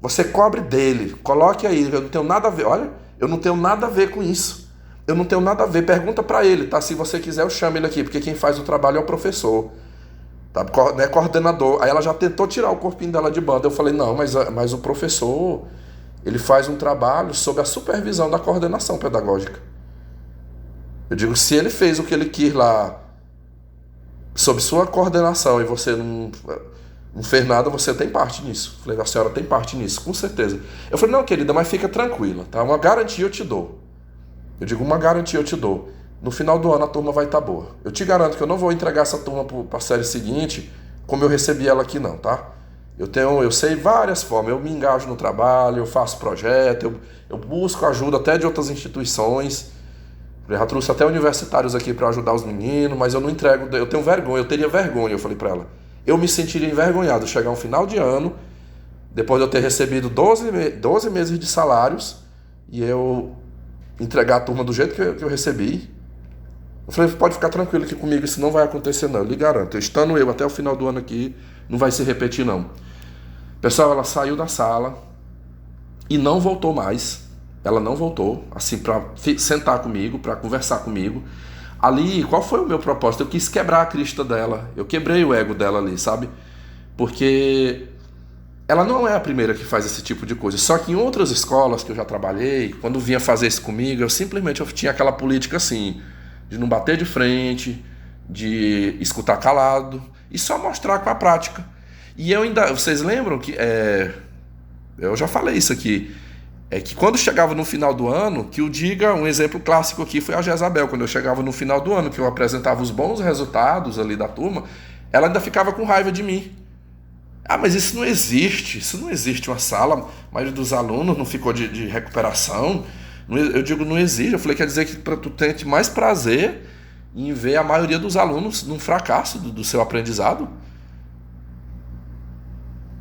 Você cobre dele, coloque aí, eu não tenho nada a ver, olha, eu não tenho nada a ver com isso. Eu não tenho nada a ver, pergunta para ele, tá? Se você quiser, eu chamo ele aqui, porque quem faz o trabalho é o professor, tá? Não é coordenador. Aí ela já tentou tirar o corpinho dela de banda. Eu falei, não, mas o professor, ele faz um trabalho sob a supervisão da coordenação pedagógica. Eu digo, se ele fez o que ele quis lá, sob sua coordenação, e você não fez nada, você tem parte nisso. Eu falei, a senhora tem parte nisso, com certeza. Eu falei, não, querida, mas fica tranquila, tá? Uma garantia eu te dou. Eu digo, uma garantia eu te dou. No final do ano a turma vai estar boa. Eu te garanto que eu não vou entregar essa turma para a série seguinte como eu recebi ela aqui não, tá? Eu sei várias formas. Eu me engajo no trabalho, eu faço projeto, eu busco ajuda até de outras instituições. Eu já trouxe até universitários aqui para ajudar os meninos, mas eu não entrego, eu tenho vergonha, eu teria vergonha, eu falei para ela. Eu me sentiria envergonhado chegar um final de ano, depois de eu ter recebido 12 meses de salários, e eu entregar a turma do jeito que eu recebi. Eu falei, pode ficar tranquilo que comigo isso não vai acontecer não, eu lhe garanto. Estando eu até o final do ano aqui, não vai se repetir não. Pessoal, ela saiu da sala e não voltou mais. Ela não voltou, assim, para sentar comigo, para conversar comigo. Ali, qual foi o meu propósito? Eu quis quebrar a crista dela. Eu quebrei o ego dela ali, sabe? Porque ela não é a primeira que faz esse tipo de coisa. Só que em outras escolas que eu já trabalhei, quando vinha fazer isso comigo, eu tinha aquela política assim, de não bater de frente, de escutar calado e só mostrar com a prática. E eu ainda... Vocês lembram que... eu já falei isso aqui. É que quando chegava no final do ano, que o diga, um exemplo clássico aqui foi a Jezabel, quando eu chegava no final do ano, que eu apresentava os bons resultados ali da turma, ela ainda ficava com raiva de mim. Ah, mas isso não existe uma sala, a maioria dos alunos não ficou de recuperação. Eu digo, não existe. Eu falei, quer dizer que tu tem mais prazer em ver a maioria dos alunos num fracasso do seu aprendizado?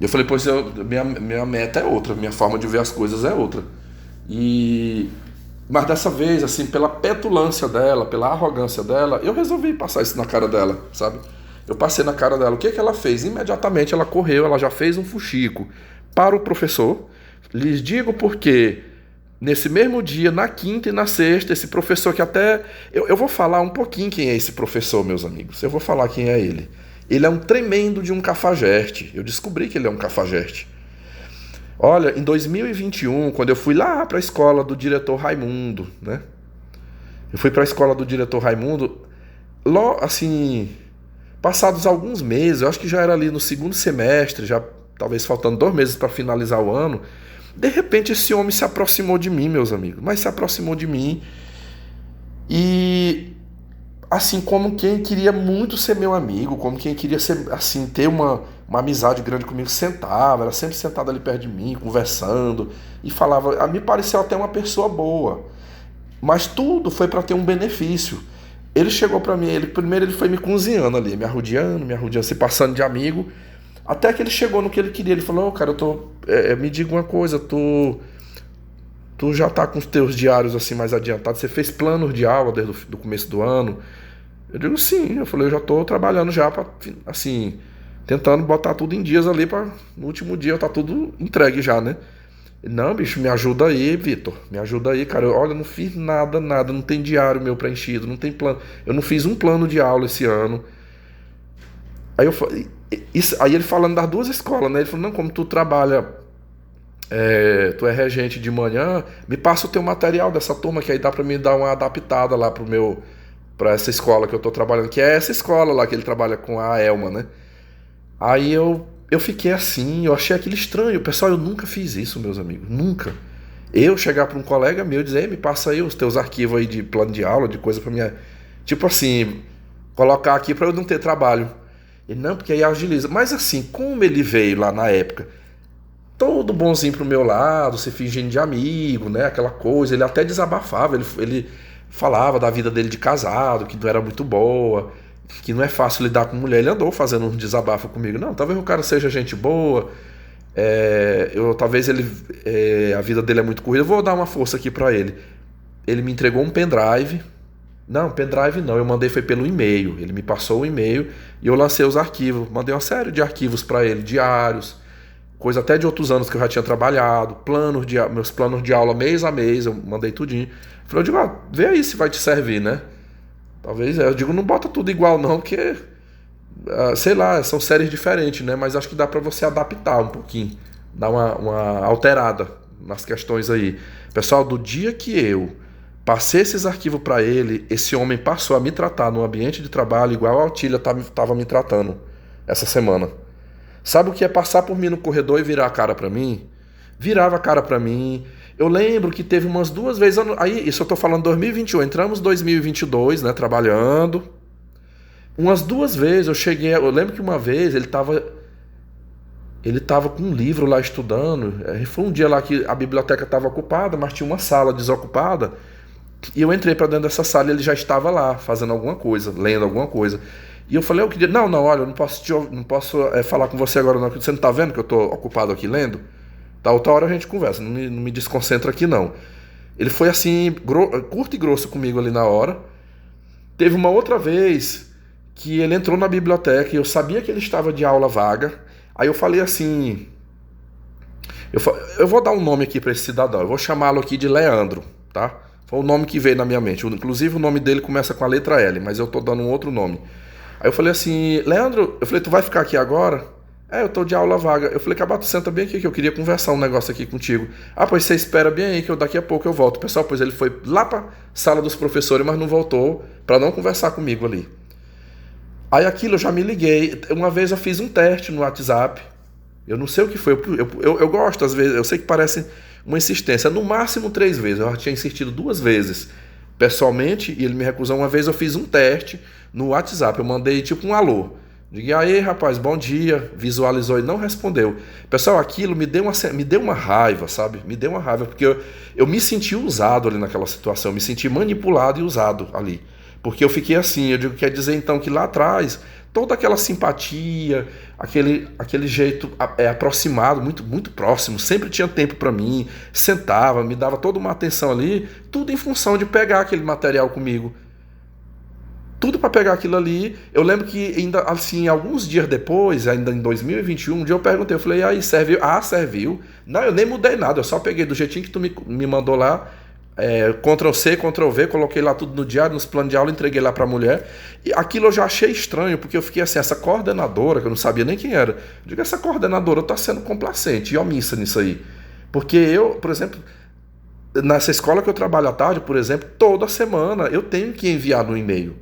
E eu falei, pois minha meta é outra, minha forma de ver as coisas é outra. Mas dessa vez, assim, pela petulância dela, pela arrogância dela, eu resolvi passar isso na cara dela, sabe? Eu passei na cara dela. O que ela fez? Imediatamente ela correu, ela já fez um fuxico para o professor. Lhes digo porque nesse mesmo dia, na quinta e na sexta, esse professor que até... Eu vou falar um pouquinho quem é esse professor, meus amigos. Eu vou falar quem é ele. Ele é um tremendo de um cafajeste. Eu descobri que ele é um cafajeste. Olha, em 2021, quando eu fui lá para a escola do diretor Raimundo, né? Eu fui para a escola do diretor Raimundo, assim, passados alguns meses, eu acho que já era ali no segundo semestre, já talvez faltando 2 meses para finalizar o ano, de repente esse homem se aproximou de mim, meus amigos, mas se aproximou de mim e... assim, como quem queria muito ser meu amigo, como quem queria ser, assim, ter uma amizade grande comigo, sentava, era sempre sentado ali perto de mim, conversando, e falava, me pareceu até uma pessoa boa, mas tudo foi para ter um benefício. Ele chegou para mim, primeiro ele foi me cozinhando ali, me arrodeando, se passando de amigo, até que ele chegou no que ele queria. Ele falou, cara, me diga uma coisa, tu já tá com os teus diários assim mais adiantados, você fez planos de aula desde o começo do ano? Eu digo sim, eu falei, eu já tô trabalhando já para, assim, tentando botar tudo em dias ali para no último dia tá tudo entregue já, né? Não, bicho, me ajuda aí, Vitor, me ajuda aí, cara. Olha, eu não fiz nada, não tem diário meu preenchido, não tem plano, eu não fiz um plano de aula esse ano. Aí eu falei, aí ele falando das duas escolas, né? Ele falou, não, como tu trabalha, tu é regente de manhã, me passa o teu material dessa turma, que aí dá pra mim dar uma adaptada lá pra essa escola que eu tô trabalhando, que é essa escola lá que ele trabalha com a Elma, né? Aí eu fiquei assim, eu achei aquilo estranho. Pessoal, eu nunca fiz isso, meus amigos, nunca. Eu chegar para um colega meu e dizer, me passa aí os teus arquivos aí de plano de aula, de coisa para minha... Tipo assim, colocar aqui para eu não ter trabalho. Ele, não, porque aí agiliza. Mas assim, como ele veio lá na época, todo bonzinho pro meu lado, se fingindo de amigo, né? Aquela coisa, ele até desabafava, ele falava da vida dele de casado, que não era muito boa, que não é fácil lidar com mulher. Ele andou fazendo um desabafo comigo. Não, talvez o cara seja gente boa, talvez a vida dele é muito corrida, eu vou dar uma força aqui pra ele. Ele me entregou um pendrive. Não, pendrive não, eu mandei foi pelo e-mail. Ele me passou o e-mail e eu lancei os arquivos. Mandei uma série de arquivos pra ele, diários, coisa até de outros anos que eu já tinha trabalhado, meus planos de aula mês a mês, eu mandei tudinho. Falei, eu digo, vê aí se vai te servir, né? Talvez, eu digo, não bota tudo igual não, porque, sei lá, são séries diferentes, né? Mas acho que dá pra você adaptar um pouquinho, dar uma alterada nas questões aí. Pessoal, do dia que eu passei esses arquivos pra ele, esse homem passou a me tratar no ambiente de trabalho igual a Otília tava me tratando essa semana. Sabe o que é passar por mim no corredor e virar a cara pra mim? Virava a cara pra mim. Eu lembro que teve umas 2 vezes, aí isso eu tô falando 2021, entramos 2022, né, trabalhando. Umas 2 vezes eu lembro que uma vez ele tava com um livro lá estudando. Foi um dia lá que a biblioteca estava ocupada, mas tinha uma sala desocupada. E eu entrei para dentro dessa sala e ele já estava lá, fazendo alguma coisa, lendo alguma coisa. E eu falei, eu queria, não, olha, eu não posso falar com você agora não, você não tá vendo que eu tô ocupado aqui lendo? Da outra hora a gente conversa, não me desconcentra aqui não. Ele foi assim, curto e grosso comigo ali na hora. Teve uma outra vez que ele entrou na biblioteca e eu sabia que ele estava de aula vaga. Aí eu falei assim, eu vou dar um nome aqui para esse cidadão, eu vou chamá-lo aqui de Leandro, tá? Foi o nome que veio na minha mente. Inclusive o nome dele começa com a letra L, mas eu tô dando um outro nome. Aí eu falei assim, Leandro, eu falei, tu vai ficar aqui agora? Eu tô de aula vaga. Eu falei, Cabato, senta bem aqui que eu queria conversar um negócio aqui contigo. Pois você espera bem aí que daqui a pouco eu volto. Pessoal, pois ele foi lá pra sala dos professores, mas não voltou pra não conversar comigo ali. Aí aquilo eu já me liguei. Uma vez eu fiz um teste no WhatsApp. Eu não sei o que foi. Eu gosto, às vezes, eu sei que parece uma insistência. No máximo 3 vezes. Eu já tinha insistido 2 vezes pessoalmente e ele me recusou. Uma vez eu fiz um teste no WhatsApp. Eu mandei tipo um alô. Diga aí, rapaz, bom dia. Visualizou e não respondeu. Pessoal, aquilo me deu uma raiva, sabe? Me deu uma raiva, porque eu me senti usado ali naquela situação. Me senti manipulado e usado ali. Porque eu fiquei assim, eu digo, quer dizer então que lá atrás, toda aquela simpatia, aquele jeito aproximado, muito, muito próximo, sempre tinha tempo para mim, sentava, me dava toda uma atenção ali, tudo em função de pegar aquele material comigo. Tudo para pegar aquilo ali. Eu lembro que ainda assim, alguns dias depois, ainda em 2021, um dia eu perguntei, eu falei, aí, serviu? Serviu. Não, eu nem mudei nada, eu só peguei do jeitinho que tu me mandou lá, Ctrl+C, Ctrl+V, coloquei lá tudo no diário, nos planos de aula, entreguei lá pra mulher. E aquilo eu já achei estranho, porque eu fiquei assim, essa coordenadora, que eu não sabia nem quem era, eu digo, essa coordenadora tá sendo complacente e omissa nisso aí. Porque eu, por exemplo, nessa escola que eu trabalho à tarde, por exemplo, toda semana eu tenho que enviar no e-mail.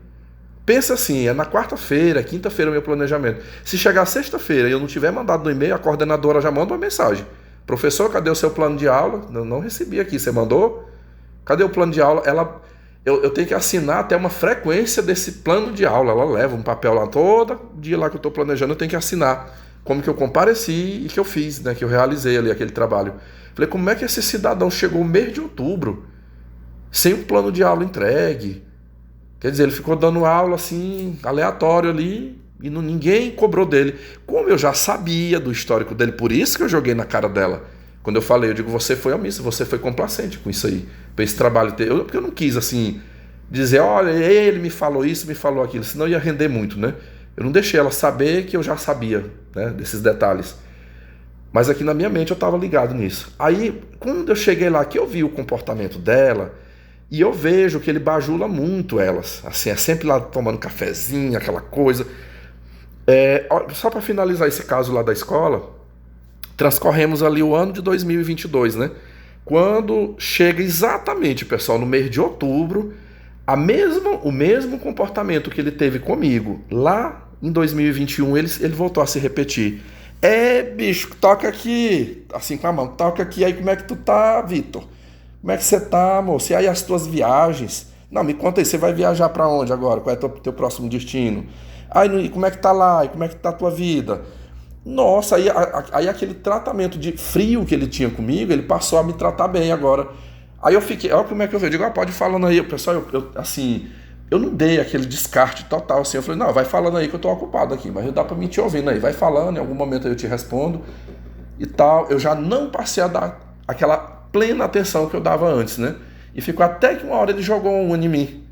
Pensa assim, na quarta-feira, quinta-feira o meu planejamento. Se chegar sexta-feira e eu não tiver mandado no e-mail, a coordenadora já manda uma mensagem. Professor, cadê o seu plano de aula? Não recebi aqui, você mandou? Cadê o plano de aula? Eu tenho que assinar até uma frequência desse plano de aula. Ela leva um papel lá, todo dia lá que eu estou planejando, eu tenho que assinar. Como que eu compareci e que eu fiz, né? Que eu realizei ali aquele trabalho. Falei, como é que esse cidadão chegou no mês de outubro sem um plano de aula entregue? Quer dizer, ele ficou dando aula assim, aleatório ali, e ninguém cobrou dele. Como eu já sabia do histórico dele, por isso que eu joguei na cara dela. Quando eu falei, eu digo, você foi omissa, você foi complacente com isso aí, para esse trabalho ter. Porque eu não quis, assim, dizer, olha, ele me falou isso, me falou aquilo, senão ia render muito, né? Eu não deixei ela saber que eu já sabia, né, desses detalhes. Mas aqui na minha mente eu estava ligado nisso. Aí, quando eu cheguei lá, que eu vi o comportamento dela, e eu vejo que ele bajula muito elas. Assim, é sempre lá tomando cafezinho, aquela coisa. Só para finalizar esse caso lá da escola, transcorremos ali o ano de 2022, né? Quando chega exatamente, pessoal, no mês de outubro, o mesmo comportamento que ele teve comigo lá em 2021, ele voltou a se repetir. Bicho, toca aqui, assim com a mão, toca aqui, aí como é que tu tá, Vitor? Como é que você tá, moço? E aí as tuas viagens? Não, me conta aí, você vai viajar para onde agora? Qual é o teu próximo destino? Aí, e como é que tá lá? E como é que tá a tua vida? Nossa, aí aquele tratamento de frio que ele tinha comigo, ele passou a me tratar bem agora. Aí eu fiquei, olha como é que eu vejo, eu digo, pode ir falando aí, pessoal, assim, eu não dei aquele descarte total, assim, eu falei, não, vai falando aí que eu tô ocupado aqui, mas dá pra mim te ouvindo aí, vai falando, em algum momento eu te respondo e tal. Eu já não passei a dar aquela plena atenção que eu dava antes, né? E ficou até que uma hora ele jogou um em mim.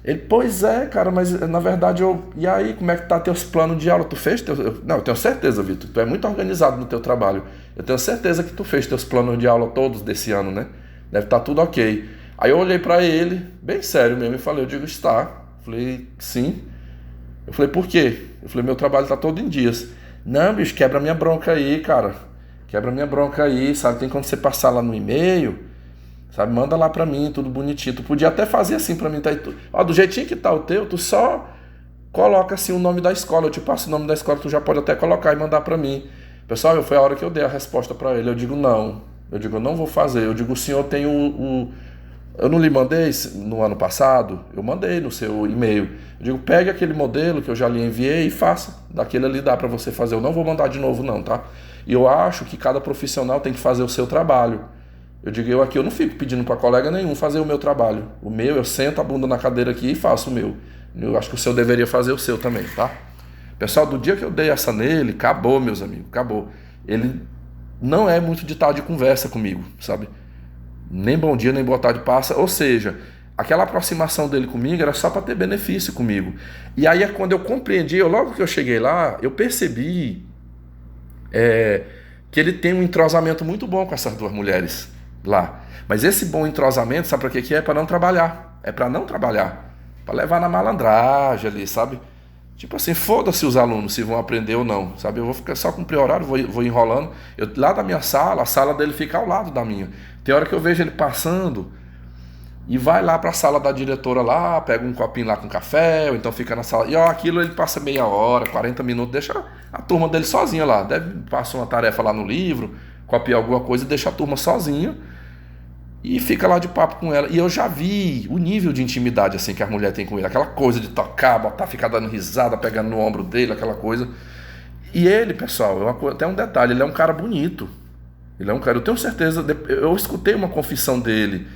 Ele, pois é, cara, mas na verdade e aí, como é que tá teus planos de aula? Tu fez não, eu tenho certeza, Vitor, tu é muito organizado no teu trabalho. Eu tenho certeza que tu fez teus planos de aula todos desse ano, né? Deve estar tudo ok. Aí eu olhei pra ele, bem sério mesmo, e falei, eu digo, está. Falei, sim. Eu falei, por quê? Eu falei, meu trabalho tá todo em dias. Não, bicho, quebra minha bronca aí, cara. Quebra minha bronca aí, sabe? Tem como você passar lá no e-mail, sabe? Manda lá pra mim, tudo bonitinho. Tu podia até fazer assim pra mim, tá aí. Ó, do jeitinho que tá o teu, tu só coloca assim o nome da escola. Eu te passo o nome da escola, tu já pode até colocar e mandar pra mim. Pessoal, foi a hora que eu dei a resposta pra ele. Eu digo, não. Eu digo, eu não vou fazer. Eu digo, o senhor tem eu não lhe mandei no ano passado? Eu mandei no seu e-mail. Eu digo, pegue aquele modelo que eu já lhe enviei e faça. Daquele ali dá para você fazer. Eu não vou mandar de novo não, tá? E eu acho que cada profissional tem que fazer o seu trabalho. Eu digo, eu não fico pedindo para colega nenhum fazer o meu trabalho. O meu, eu sento a bunda na cadeira aqui e faço o meu. Eu acho que o seu deveria fazer o seu também, tá? Pessoal, do dia que eu dei essa nele, acabou, meus amigos, acabou. Ele não é muito de estar de conversa comigo, sabe? Nem bom dia, nem boa tarde passa. Ou seja, aquela aproximação dele comigo era só para ter benefício comigo. E aí é quando eu compreendi, logo que eu cheguei lá, eu percebi que ele tem um entrosamento muito bom com essas duas mulheres lá. Mas esse bom entrosamento, sabe para que é? Para não trabalhar. É para não trabalhar. Para levar na malandragem ali, sabe? Tipo assim, foda-se os alunos se vão aprender ou não, sabe? Eu vou ficar só cumprir horário, vou enrolando. Lá da minha sala, a sala dele fica ao lado da minha. Tem hora que eu vejo ele passando e vai lá para a sala da diretora lá, pega um copinho lá com café, ou então fica na sala. E ó, aquilo ele passa meia hora, 40 minutos, deixa a turma dele sozinha lá. Deve passar uma tarefa lá no livro, copiar alguma coisa e deixa a turma sozinha. E fica lá de papo com ela. E eu já vi o nível de intimidade assim que a mulher tem com ele. Aquela coisa de tocar, botar, ficar dando risada, pegando no ombro dele, aquela coisa. E ele, pessoal, até um detalhe, ele é um cara bonito. Ele é um cara, eu tenho certeza, eu escutei uma confissão dele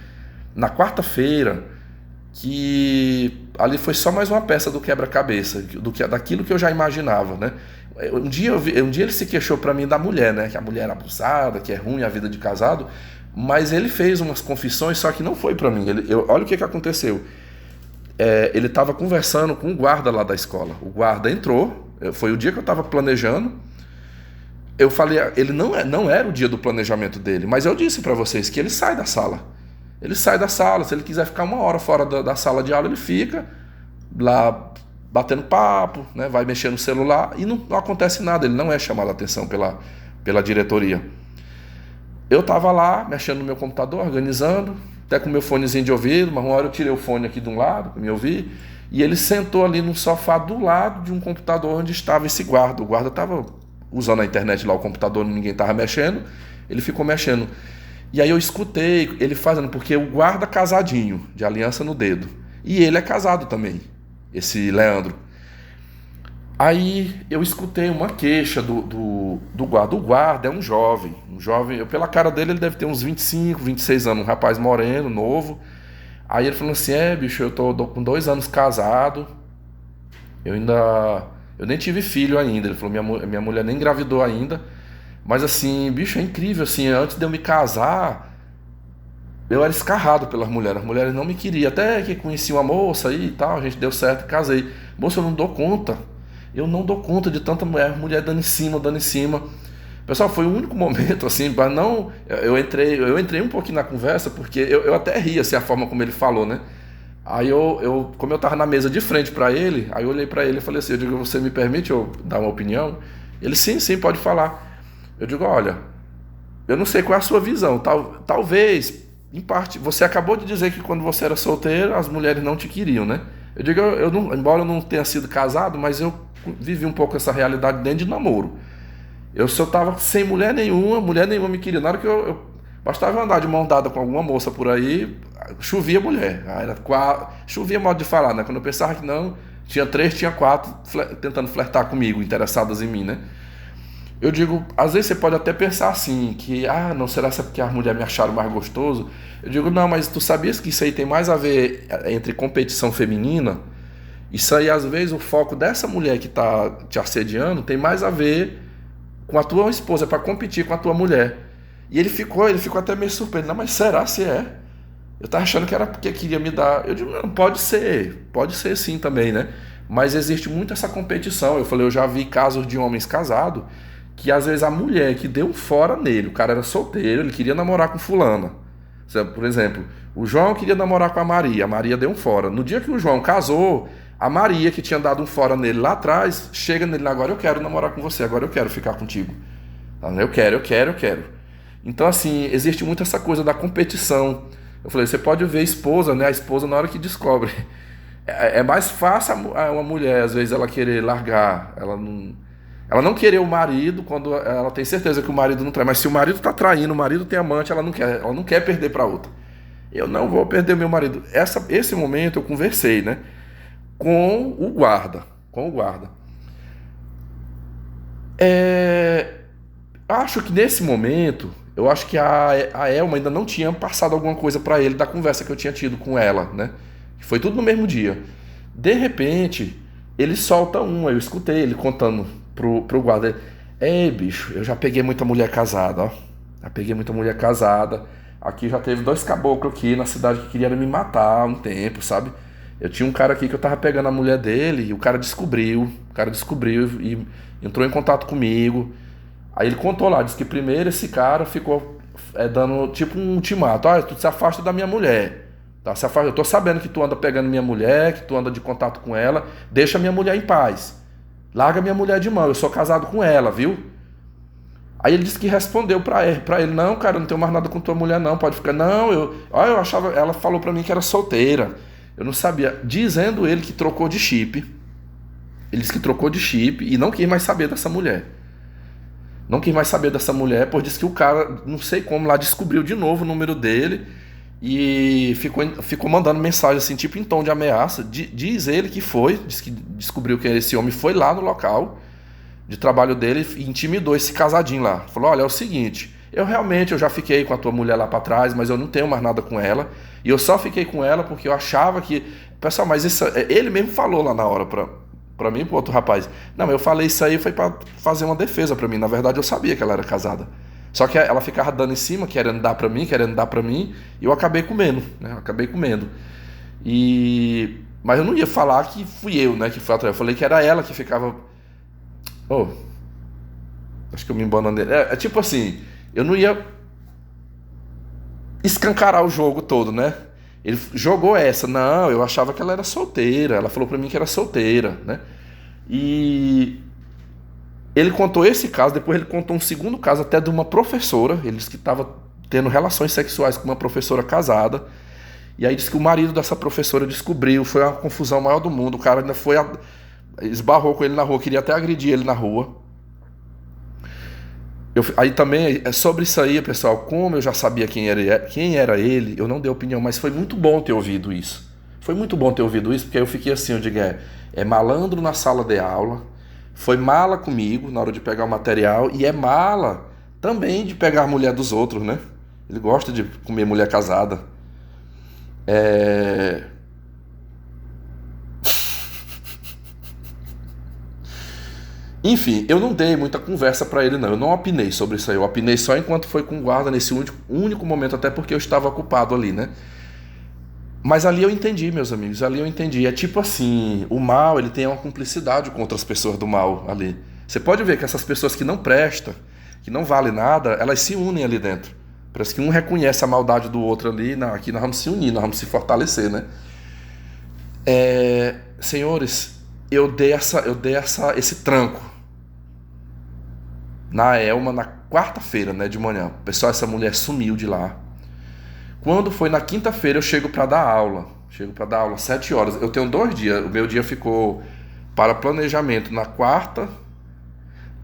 na quarta-feira, que ali foi só mais uma peça do quebra-cabeça, daquilo que eu já imaginava, né? Um dia ele se queixou para mim da mulher, né? Que a mulher era abusada, que é ruim a vida de casado. Mas ele fez umas confissões, só que não foi pra mim. Olha o que aconteceu. Ele estava conversando com o guarda lá da escola. O guarda entrou, foi o dia que eu estava planejando. Eu falei, ele não era o dia do planejamento dele, mas eu disse pra vocês que ele sai da sala. Ele sai da sala, se ele quiser ficar uma hora fora da sala de aula, ele fica lá batendo papo, né? Vai mexer no celular e não acontece nada. Ele não é chamado a atenção pela diretoria. Eu tava lá, mexendo no meu computador, organizando, até com o meu fonezinho de ouvido, mas uma hora eu tirei o fone aqui de um lado para me ouvir, e ele sentou ali no sofá do lado de um computador onde estava esse guarda. O guarda estava usando a internet lá, o computador, ninguém estava mexendo, ele ficou mexendo. E aí eu escutei ele fazendo, porque o guarda casadinho, de aliança no dedo, e ele é casado também, esse Leandro. Aí eu escutei uma queixa do guarda. O guarda é um jovem, pela cara dele ele deve ter uns 25, 26 anos, um rapaz moreno, novo. Aí ele falou assim, bicho, eu tô com 2 anos casado, eu nem tive filho ainda. Ele falou, minha mulher nem engravidou ainda, mas assim, bicho, é incrível, assim, antes de eu me casar, eu era escarrado pelas mulheres, as mulheres não me queriam, até que conheci uma moça aí e tal, a gente deu certo e casei. Moça, eu não dou conta de tanta mulher dando em cima. Pessoal, foi o único momento, assim, para não... Eu entrei um pouquinho na conversa, porque eu até ri, assim, a forma como ele falou, né? Aí como eu tava na mesa de frente pra ele, aí eu olhei pra ele e falei assim, eu digo, você me permite eu dar uma opinião? Ele, sim, pode falar. Eu digo, olha, eu não sei qual é a sua visão, talvez, em parte, você acabou de dizer que quando você era solteiro, as mulheres não te queriam, né? Eu digo, embora eu não tenha sido casado, mas eu vivi um pouco essa realidade dentro de namoro. Se eu tava sem mulher nenhuma me queria. Na hora que eu bastava andar de mão dada com alguma moça por aí, chovia mulher. Aí era chovia modo de falar, né? Quando eu pensava que não, tinha 3, tinha 4 tentando flertar comigo, interessadas em mim, né? Eu digo, às vezes você pode até pensar assim, que, não, será que é porque as mulheres me acharam mais gostoso? Eu digo, não, mas tu sabias que isso aí tem mais a ver entre competição feminina? Isso aí, às vezes, o foco dessa mulher que tá te assediando tem mais a ver com a tua esposa, para competir com a tua mulher. E ele ficou até meio surpreso. Não, mas será se é? Eu tava achando que era porque queria me dar. Eu digo, não, pode ser sim também, né? Mas existe muito essa competição. Eu falei, eu já vi casos de homens casados que às vezes a mulher que deu um fora nele, o cara era solteiro, ele queria namorar com fulana. Por exemplo, o João queria namorar com a Maria deu um fora. No dia que o João casou, a Maria, que tinha dado um fora nele lá atrás, chega nele, agora eu quero namorar com você, agora eu quero ficar contigo. Eu quero. Então, assim, existe muito essa coisa da competição. Eu falei, você pode ver a esposa, né? A esposa na hora que descobre. É mais fácil uma mulher, às vezes, ela querer largar, ela não querer o marido quando ela tem certeza que o marido não trai. Mas se o marido tá traindo, o marido tem amante, ela não quer perder para outra. Eu não vou perder meu marido. Esse momento eu conversei, né? Com o guarda. Acho que nesse momento, eu acho que a Elma ainda não tinha passado alguma coisa para ele da conversa que eu tinha tido com ela, né? Foi tudo no mesmo dia. De repente, ele solta eu escutei ele contando pro guarda. Ei, bicho, eu já peguei muita mulher casada, ó. Já peguei muita mulher casada. Aqui já teve 2 caboclos aqui na cidade que queriam me matar há um tempo, sabe? Eu tinha um cara aqui que eu tava pegando a mulher dele e o cara descobriu e entrou em contato comigo. Aí ele contou lá, disse que primeiro esse cara ficou dando tipo um ultimato. Tu se afasta da minha mulher. Tá, se afasta. Eu tô sabendo que tu anda pegando minha mulher, que tu anda de contato com ela. Deixa minha mulher em paz. Larga minha mulher de mão, eu sou casado com ela, viu? Aí ele disse que respondeu pra ele, não, cara, eu não tenho mais nada com tua mulher não, pode ficar. Não, eu achava, ela falou pra mim que era solteira. Eu não sabia, dizendo ele que trocou de chip. Ele disse que trocou de chip e não quis mais saber dessa mulher. Pois disse que o cara, não sei como, lá descobriu de novo o número dele e ficou mandando mensagem assim, tipo em tom de ameaça. Diz ele que diz que descobriu que esse homem foi lá no local de trabalho dele e intimidou esse casadinho lá. Falou, olha, é o seguinte, eu já fiquei com a tua mulher lá pra trás, mas eu não tenho mais nada com ela. E eu só fiquei com ela porque eu achava que... Pessoal, mas isso... Ele mesmo falou lá na hora pra mim e pro outro rapaz. Não, eu falei isso aí foi pra fazer uma defesa pra mim. Na verdade, eu sabia que ela era casada. Só que ela ficava dando em cima, querendo dar pra mim, e eu acabei comendo, né? Mas eu não ia falar que fui eu, né, que foi atrás. Eu falei que era ela que ficava... acho que eu me embananei. É tipo assim, eu não ia escancarar o jogo todo, né? Ele jogou essa. Não, eu achava que ela era solteira. Ela falou pra mim que era solteira, né? E ele contou esse caso, depois ele contou um segundo caso até de uma professora. Ele disse que estava tendo relações sexuais com uma professora casada. E aí disse que o marido dessa professora descobriu, foi uma confusão maior do mundo. O cara ainda esbarrou com ele na rua, queria até agredir ele na rua. Aí também, sobre isso aí, pessoal, como eu já sabia quem era ele, eu não dei opinião, mas foi muito bom ter ouvido isso. Porque aí eu fiquei assim, eu digo, é malandro na sala de aula, foi mala comigo na hora de pegar o material, e é mala também de pegar a mulher dos outros, né? Ele gosta de comer mulher casada. Enfim, eu não dei muita conversa pra ele, não. Eu não opinei sobre isso aí. Eu opinei só enquanto foi com o guarda, nesse único momento, até porque eu estava ocupado ali, né? Mas ali eu entendi, meus amigos. Ali eu entendi. É tipo assim, o mal, ele tem uma cumplicidade com outras pessoas do mal ali. Você pode ver que essas pessoas que não prestam, que não valem nada, elas se unem ali dentro. Parece que um reconhece a maldade do outro ali. Não, aqui nós vamos se unir, nós vamos se fortalecer, né? Senhores, esse tranco na Elma na quarta-feira, né, de manhã. Pessoal, essa mulher sumiu de lá. Quando foi na quinta-feira, eu chego para dar aula. Chego para dar aula às 7 horas. Eu tenho 2 dias. O meu dia ficou para planejamento na quarta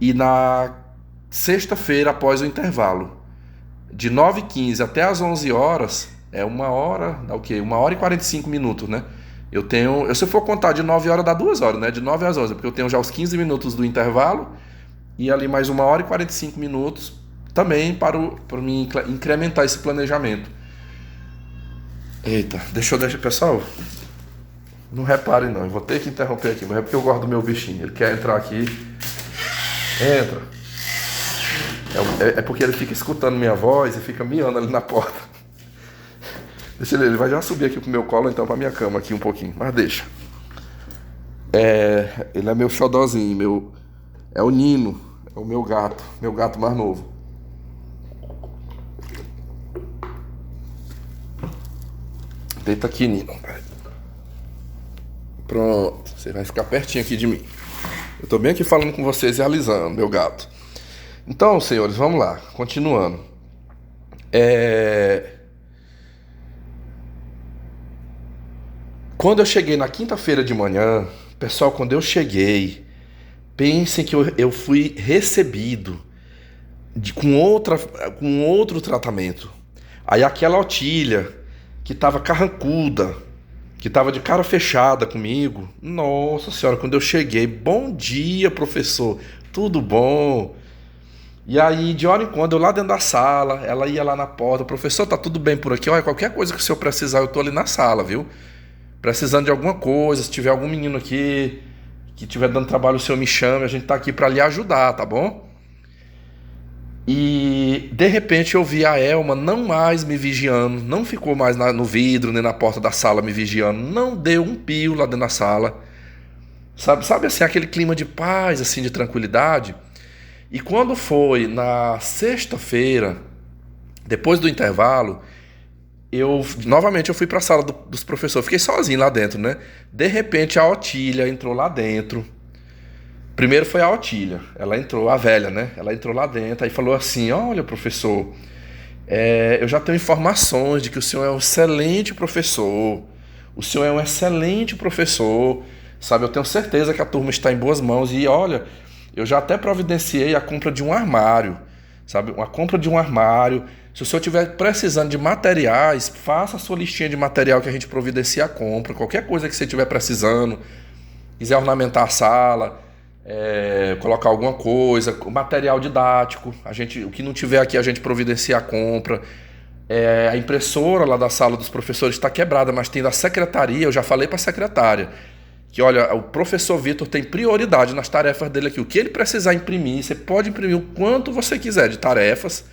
e na sexta-feira após o intervalo. De 9h15 até as 11 horas, é 1 hora, dá o quê? 1 hora e 45 minutos, né? Se eu for contar de 9 horas, dá 2 horas, né? De 9 às 11, porque eu tenho já os 15 minutos do intervalo e ali mais 1 hora e 45 minutos também para mim incrementar esse planejamento. Eita, deixa, pessoal, não reparem não, eu vou ter que interromper aqui, mas é porque eu gosto do meu bichinho, ele quer entrar aqui, entra. É porque ele fica escutando minha voz e fica miando ali na porta. Deixa ele vai já subir aqui pro meu colo, então pra minha cama aqui um pouquinho, mas deixa. Ele é meu xodózinho, é o Nino, é o meu gato mais novo. Deita aqui, Nino. Pronto, você vai ficar pertinho aqui de mim. Eu tô bem aqui falando com vocês e alisando, meu gato. Então, senhores, vamos lá, continuando. Quando eu cheguei na quinta-feira de manhã, pessoal, quando eu cheguei, pensem que eu fui recebido com outro tratamento. Aí aquela Otília, que tava carrancuda, que tava de cara fechada comigo. Nossa senhora, quando eu cheguei, bom dia, professor, tudo bom? E aí, de hora em quando, eu lá dentro da sala, ela ia lá na porta, professor, tá tudo bem por aqui? Olha, qualquer coisa que o senhor precisar, eu tô ali na sala, viu? Precisando de alguma coisa, se tiver algum menino aqui que estiver dando trabalho, o senhor me chame, a gente tá aqui pra lhe ajudar, tá bom? E de repente eu vi a Elma não mais me vigiando, não ficou mais no vidro nem na porta da sala me vigiando, não deu um pio lá dentro da sala. Sabe assim, aquele clima de paz, assim, de tranquilidade. E quando foi na sexta-feira, depois do intervalo, novamente eu fui para a sala dos professores, fiquei sozinho lá dentro, né? De repente a Otília entrou lá dentro. Primeiro foi a Otília, ela entrou, a velha, né? Ela entrou lá dentro e falou assim: olha, professor, eu já tenho informações de que o senhor é um excelente professor, o senhor é um excelente professor, sabe? Eu tenho certeza que a turma está em boas mãos e olha, eu já até providenciei a compra de um armário, sabe? Uma compra de um armário. Se o senhor estiver precisando de materiais, faça a sua listinha de material que a gente providencia a compra. Qualquer coisa que você estiver precisando, quiser ornamentar a sala, colocar alguma coisa, material didático, o que não tiver aqui a gente providencia a compra. A impressora lá da sala dos professores está quebrada, mas tem da secretaria, eu já falei para a secretária, que olha, o professor Vitor tem prioridade nas tarefas dele aqui. O que ele precisar imprimir, você pode imprimir o quanto você quiser de tarefas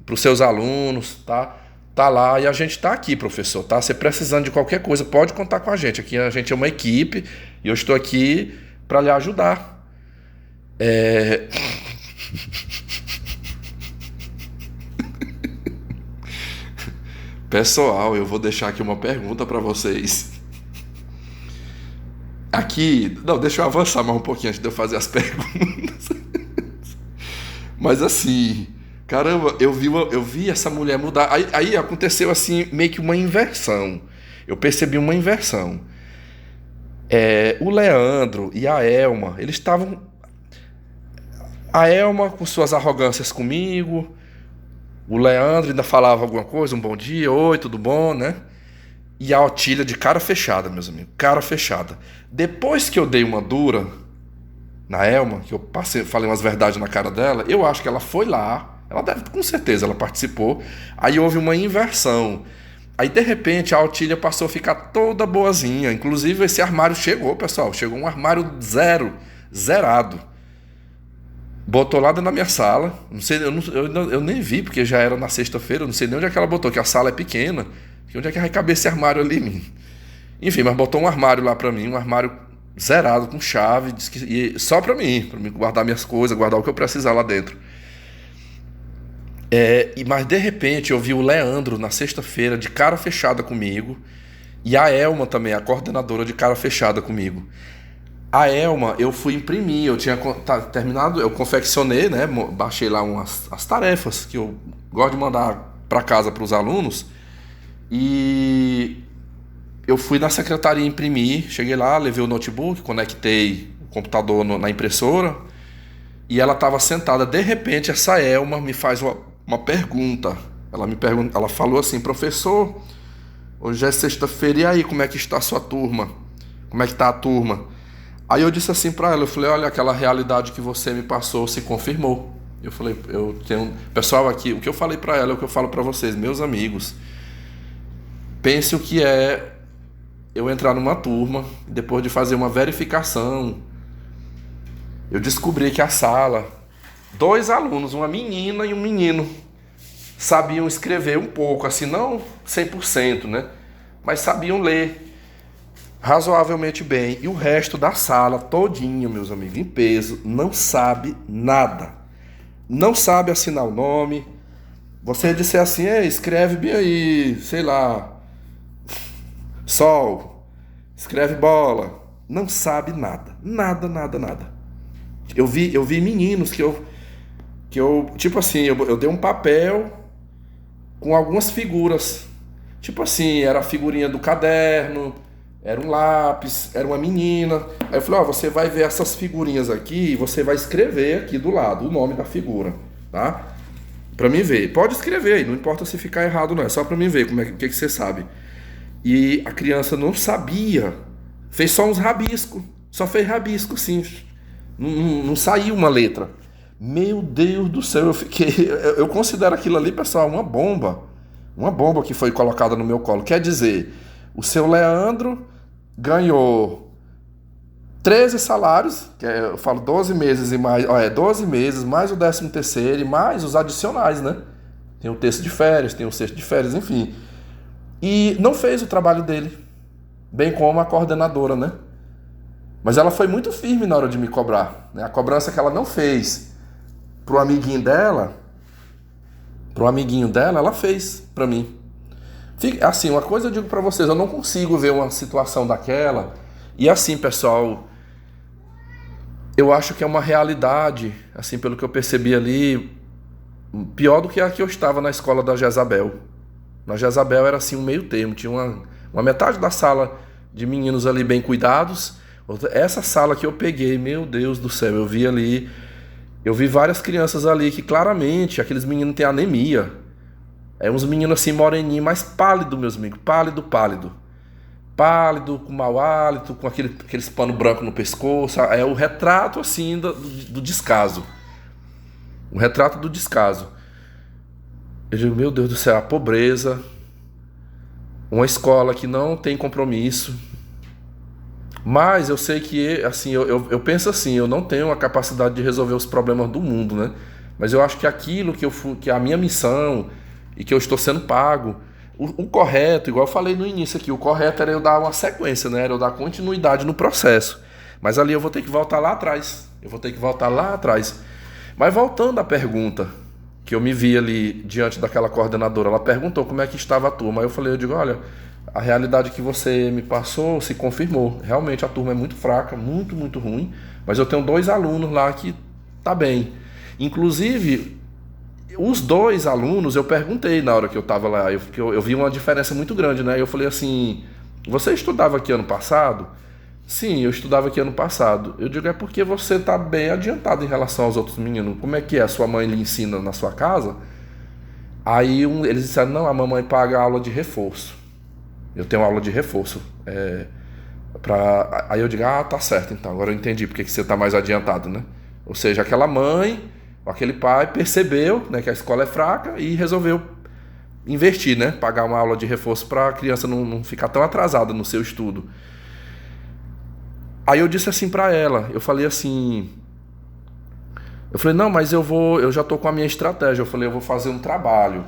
para os seus alunos, tá? Tá lá e a gente tá aqui, professor, tá? Você precisando de qualquer coisa, pode contar com a gente. Aqui a gente é uma equipe e eu estou aqui para lhe ajudar. Pessoal, eu vou deixar aqui uma pergunta para vocês. Aqui, não, deixa eu avançar mais um pouquinho antes de eu fazer as perguntas. Mas assim, caramba, eu vi essa mulher mudar. Aí aconteceu assim, meio que uma inversão. Eu percebi uma inversão. O Leandro e a Elma, eles estavam... A Elma com suas arrogâncias comigo, o Leandro ainda falava alguma coisa, um bom dia, oi, tudo bom, né? E a Otília de cara fechada, meus amigos, cara fechada. Depois que eu dei uma dura na Elma, que eu falei umas verdades na cara dela, eu acho que ela foi lá, ela deve, com certeza, ela participou, aí houve uma inversão. Aí, de repente, a Otília passou a ficar toda boazinha, inclusive esse armário chegou, pessoal, chegou um armário zerado. Botou lá dentro da minha sala, não sei, eu nem vi, porque já era na sexta-feira, eu não sei nem onde é que ela botou, que a sala é pequena, onde é que vai caber esse armário ali, menino? Enfim, mas botou um armário lá pra mim, um armário zerado, com chave, e só pra mim guardar minhas coisas, guardar o que eu precisar lá dentro. Mas de repente eu vi o Leandro na sexta-feira, de cara fechada comigo, E a Elma também, a coordenadora de cara fechada comigo. A Elma, eu fui imprimir, eu tinha terminado, eu confeccionei, né? Baixei lá as tarefas que eu gosto de mandar para casa para os alunos. E eu fui na secretaria imprimir, cheguei lá, levei o notebook, conectei o computador na impressora e ela estava sentada. De repente, essa Elma me faz uma pergunta. Ela falou assim: professor, hoje é sexta-feira, e aí, como é que está a sua turma? Como é que está a turma? Aí eu disse assim para ela, eu falei: olha, aquela realidade que você me passou se confirmou. Eu falei, pessoal, aqui, o que eu falei para ela é o que eu falo para vocês, meus amigos. Pense o que é eu entrar numa turma, depois de fazer uma verificação, eu descobri que a sala, 2 alunos, uma menina e um menino, sabiam escrever um pouco, assim, não 100%, né? Mas sabiam ler razoavelmente bem. E o resto da sala todinho, meus amigos, em peso, não sabe nada. Não sabe assinar o nome. Você disser assim: escreve bem aí, sei lá, sol, escreve bola. Não sabe nada. Nada, nada, nada. Eu vi meninos que eu tipo assim, eu dei um papel com algumas figuras. Tipo assim, era a figurinha do caderno, era um lápis, era uma menina. Aí eu falei: você vai ver essas figurinhas aqui e você vai escrever aqui do lado o nome da figura, tá? Pra mim ver. Pode escrever aí, não importa se ficar errado não, é só pra mim ver o que você sabe. E a criança não sabia, fez só uns rabiscos, só fez rabisco, sim. Não saiu uma letra. Meu Deus do céu, eu considero aquilo ali, pessoal, uma bomba que foi colocada no meu colo. Quer dizer, o seu Leandro ganhou 13 salários, eu falo 12 meses e mais, 12 meses, mais o 13º e mais os adicionais, né? Tem o terço de férias, tem o sexto de férias, enfim. E não fez o trabalho dele, bem como a coordenadora, né? Mas ela foi muito firme na hora de me cobrar, né? A cobrança que ela não fez pro amiguinho dela, ela fez pra mim. Assim, uma coisa eu digo pra vocês, eu não consigo ver uma situação daquela. E assim, pessoal, eu acho que é uma realidade, assim, pelo que eu percebi ali, pior do que a que eu estava na escola da Jezabel. Na Jezabel era assim um meio termo, tinha uma metade da sala de meninos ali bem cuidados. Essa sala que eu peguei, meu Deus do céu, eu vi várias crianças ali que claramente, aqueles meninos têm anemia. É uns meninos assim moreninhos, mais pálido, meus amigos, pálido, com mau hálito, com aqueles pano branco no pescoço. É o retrato assim do descaso. O retrato do descaso. Eu digo, meu Deus do céu, a pobreza, uma escola que não tem compromisso. Mas eu sei que, assim, eu penso assim, eu não tenho a capacidade de resolver os problemas do mundo, né? Mas eu acho que aquilo que é a minha missão e que eu estou sendo pago, o correto, igual eu falei no início aqui, o correto era eu dar uma sequência, né? Era eu dar continuidade no processo. Mas ali eu vou ter que voltar lá atrás. Mas voltando à pergunta, que eu me vi ali diante daquela coordenadora, ela perguntou como é que estava a turma. Aí eu digo, olha, a realidade que você me passou se confirmou. Realmente a turma é muito fraca, muito, muito ruim, mas eu tenho 2 alunos lá que tá bem. Inclusive, os 2 alunos, eu perguntei na hora que eu estava lá, eu vi uma diferença muito grande, né? Eu falei assim, você estudava aqui ano passado? Sim, eu estudava aqui ano passado. Eu digo, é porque você está bem adiantado em relação aos outros meninos. Como é que é? A sua mãe lhe ensina na sua casa? Aí eles disseram, não, a mamãe paga aula de reforço. Eu tenho aula de reforço. Aí eu digo, tá certo, então, agora eu entendi porque que você está mais adiantado, né? Ou seja, aquela mãe, aquele pai percebeu, né, que a escola é fraca e resolveu investir, né? Pagar uma aula de reforço para a criança não ficar tão atrasada no seu estudo. Aí eu disse assim para ela, eu falei, não, mas eu já tô com a minha estratégia. Eu falei, eu vou fazer um trabalho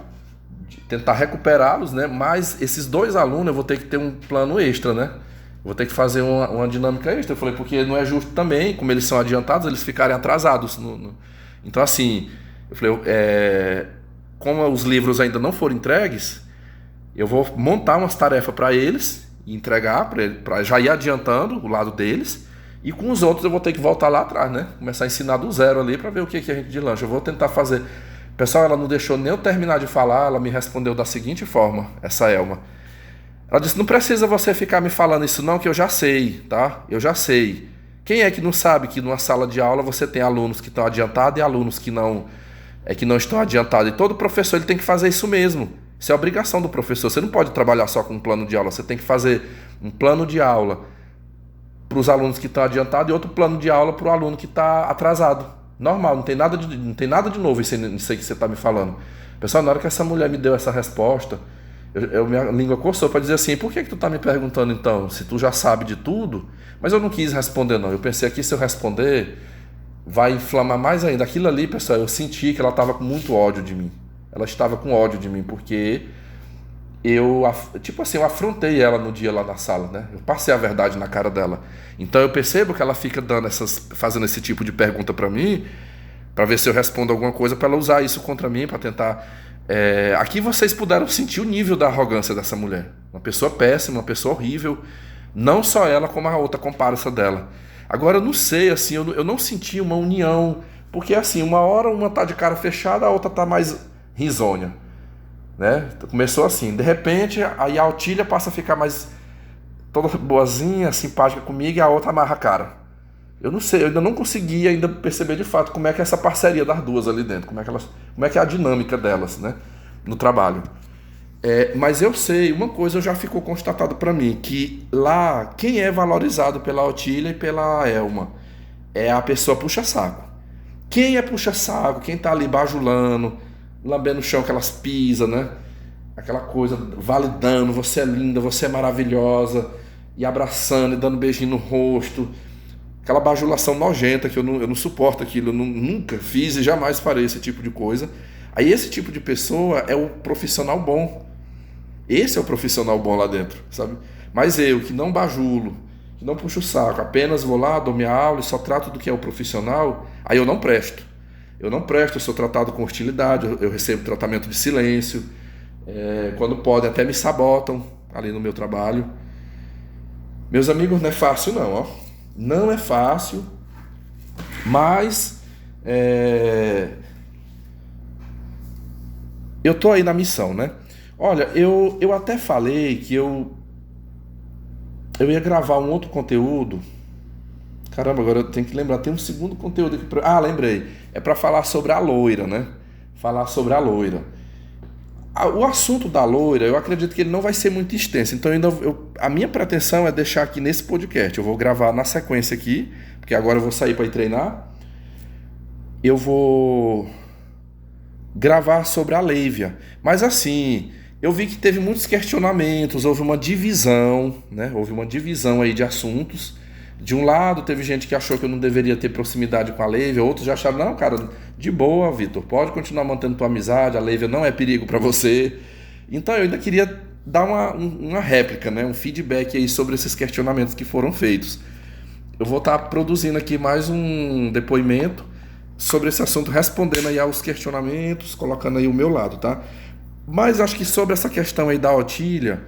de tentar recuperá-los, né? Mas esses 2 alunos eu vou ter que ter um plano extra, né? Eu vou ter que fazer uma dinâmica extra. Eu falei, porque não é justo também, como eles são adiantados, eles ficarem atrasados. Então assim, eu falei, como os livros ainda não foram entregues, eu vou montar umas tarefas para eles e entregar para já ir adiantando o lado deles. E com os outros eu vou ter que voltar lá atrás, né? Começar a ensinar do zero ali para ver o que a gente de lanche. Eu vou tentar fazer. Pessoal, ela não deixou nem eu terminar de falar, ela me respondeu da seguinte forma, essa Elma. Ela disse, não precisa você ficar me falando isso não, que eu já sei, tá? Eu já sei. Quem é que não sabe que numa sala de aula você tem alunos que estão adiantados e alunos que não estão adiantados? E todo professor ele tem que fazer isso mesmo. Isso é obrigação do professor. Você não pode trabalhar só com um plano de aula. Você tem que fazer um plano de aula para os alunos que estão adiantados e outro plano de aula para o aluno que está atrasado. Normal, não tem nada de novo isso aí que você está me falando. Pessoal, na hora que essa mulher me deu essa resposta, minha língua coçou para dizer assim, por que tu está me perguntando então, se tu já sabe de tudo? Mas eu não quis responder não, eu pensei aqui se eu responder, vai inflamar mais ainda. Aquilo ali, pessoal, eu senti que ela estava com muito ódio de mim. Ela estava com ódio de mim, porque eu afrontei ela no dia lá na sala, né? Eu passei a verdade na cara dela. Então eu percebo que ela fica fazendo esse tipo de pergunta pra mim, pra ver se eu respondo alguma coisa, pra ela usar isso contra mim, pra tentar... Aqui vocês puderam sentir o nível da arrogância dessa mulher. Uma pessoa péssima, uma pessoa horrível. Não só ela, como a outra comparsa dela. Agora eu não sei, assim, eu não senti uma união, porque assim, uma hora uma tá de cara fechada, a outra tá mais risonha. Né? Começou assim, de repente aí a Otília passa a ficar mais toda boazinha, simpática comigo e a outra amarra a cara. Eu não sei, eu ainda não consegui ainda perceber de fato como é que é essa parceria das duas ali dentro, como é que é a dinâmica delas, né, no trabalho. Mas eu sei, uma coisa já ficou constatado para mim, que lá quem é valorizado pela Otília e pela Elma é a pessoa puxa-saco. Quem é puxa-saco, quem tá ali bajulando, lambendo o chão que elas pisam, né? Aquela coisa, validando, você é linda, você é maravilhosa, e abraçando e dando beijinho no rosto. Aquela bajulação nojenta que eu não suporto aquilo, eu nunca fiz e jamais farei esse tipo de coisa. Aí esse tipo de pessoa é o profissional bom. Esse é o profissional bom lá dentro, sabe? Mas eu, que não bajulo, que não puxo o saco, apenas vou lá, dou minha aula e só trato do que é o profissional, aí eu não presto. Eu não presto, eu sou tratado com hostilidade, eu recebo tratamento de silêncio, quando podem até me sabotam ali no meu trabalho. Meus amigos, não é fácil não, ó. Não é fácil, mas eu tô aí na missão, né? Olha, eu até falei que eu ia gravar um outro conteúdo. Caramba, agora eu tenho que lembrar, tem um segundo conteúdo aqui lembrei. É para falar sobre a loira, né? Falar sobre a loira. O assunto da loira, eu acredito que ele não vai ser muito extenso. Então a minha pretensão é deixar aqui nesse podcast. Eu vou gravar na sequência aqui, porque agora eu vou sair para ir treinar. Eu vou gravar sobre a Lívia. Mas assim, eu vi que teve muitos questionamentos, houve uma divisão, né? Houve uma divisão aí de assuntos. De um lado, teve gente que achou que eu não deveria ter proximidade com a Lívia, outros já acharam, não, cara, de boa, Vitor, pode continuar mantendo tua amizade, a Lívia não é perigo para você. Então eu ainda queria dar uma réplica, né, um feedback aí sobre esses questionamentos que foram feitos. Eu vou estar produzindo aqui mais um depoimento sobre esse assunto, respondendo aí aos questionamentos, colocando aí o meu lado, tá? Mas acho que sobre essa questão aí da Otília,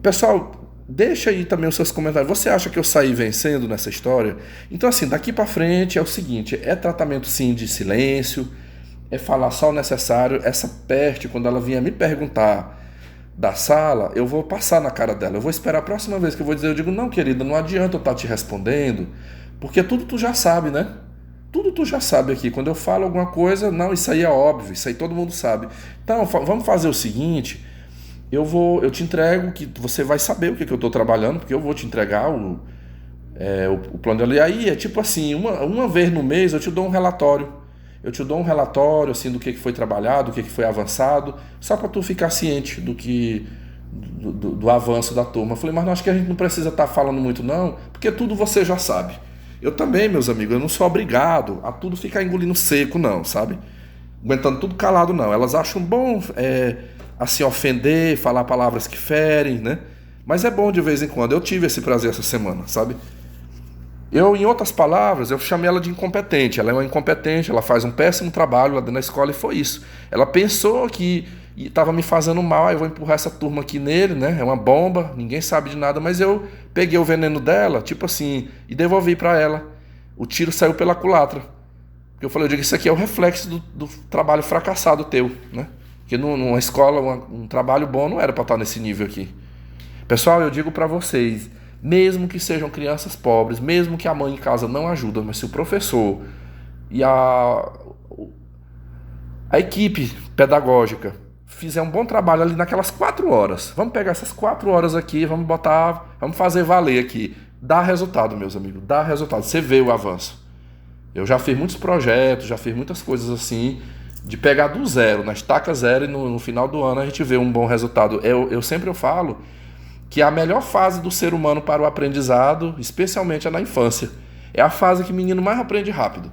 pessoal, deixa aí também os seus comentários. Você acha que eu saí vencendo nessa história? Então assim, daqui pra frente é o seguinte, é tratamento sim de silêncio, é falar só o necessário. Essa peste, quando ela vier me perguntar da sala, eu vou passar na cara dela. Eu vou esperar a próxima vez que eu vou dizer, eu digo, não querida, não adianta eu estar te respondendo, porque tudo tu já sabe, né? Tudo tu já sabe aqui. Quando eu falo alguma coisa, não, isso aí é óbvio, isso aí todo mundo sabe. Então, vamos fazer o seguinte... Eu te entrego, que você vai saber o que eu estou trabalhando, porque eu vou te entregar o plano dela. E aí é tipo assim, uma vez no mês eu te dou um relatório. Eu te dou um relatório assim, do que foi trabalhado, do que foi avançado, só para tu ficar ciente do avanço da turma. Eu falei, mas não, acho que a gente não precisa estar falando muito não, porque tudo você já sabe. Eu também, meus amigos, eu não sou obrigado a tudo ficar engolindo seco não, sabe? Aguentando tudo calado não. Elas acham bom... a se ofender, falar palavras que ferem, né? Mas é bom de vez em quando. Eu tive esse prazer essa semana, sabe? Em outras palavras, eu chamei ela de incompetente. Ela é uma incompetente, ela faz um péssimo trabalho lá dentro da escola e foi isso. Ela pensou que e tava me fazendo mal, aí eu vou empurrar essa turma aqui nele, né? É uma bomba, ninguém sabe de nada, mas eu peguei o veneno dela, tipo assim, e devolvi pra ela. O tiro saiu pela culatra. Porque eu digo, isso aqui é o reflexo do trabalho fracassado teu, né? Porque numa escola, um trabalho bom não era pra estar nesse nível aqui. Pessoal, eu digo pra vocês, mesmo que sejam crianças pobres, mesmo que a mãe em casa não ajuda, mas se o professor e a equipe pedagógica fizer um bom trabalho ali naquelas 4 horas, vamos pegar essas 4 horas aqui, vamos fazer valer aqui. Dá resultado, meus amigos, dá resultado. Você vê o avanço. Eu já fiz muitos projetos, já fiz muitas coisas assim, de pegar do zero, na estaca zero, e no final do ano a gente vê um bom resultado. Eu sempre falo que a melhor fase do ser humano para o aprendizado, especialmente é na infância. É a fase que o menino mais aprende rápido.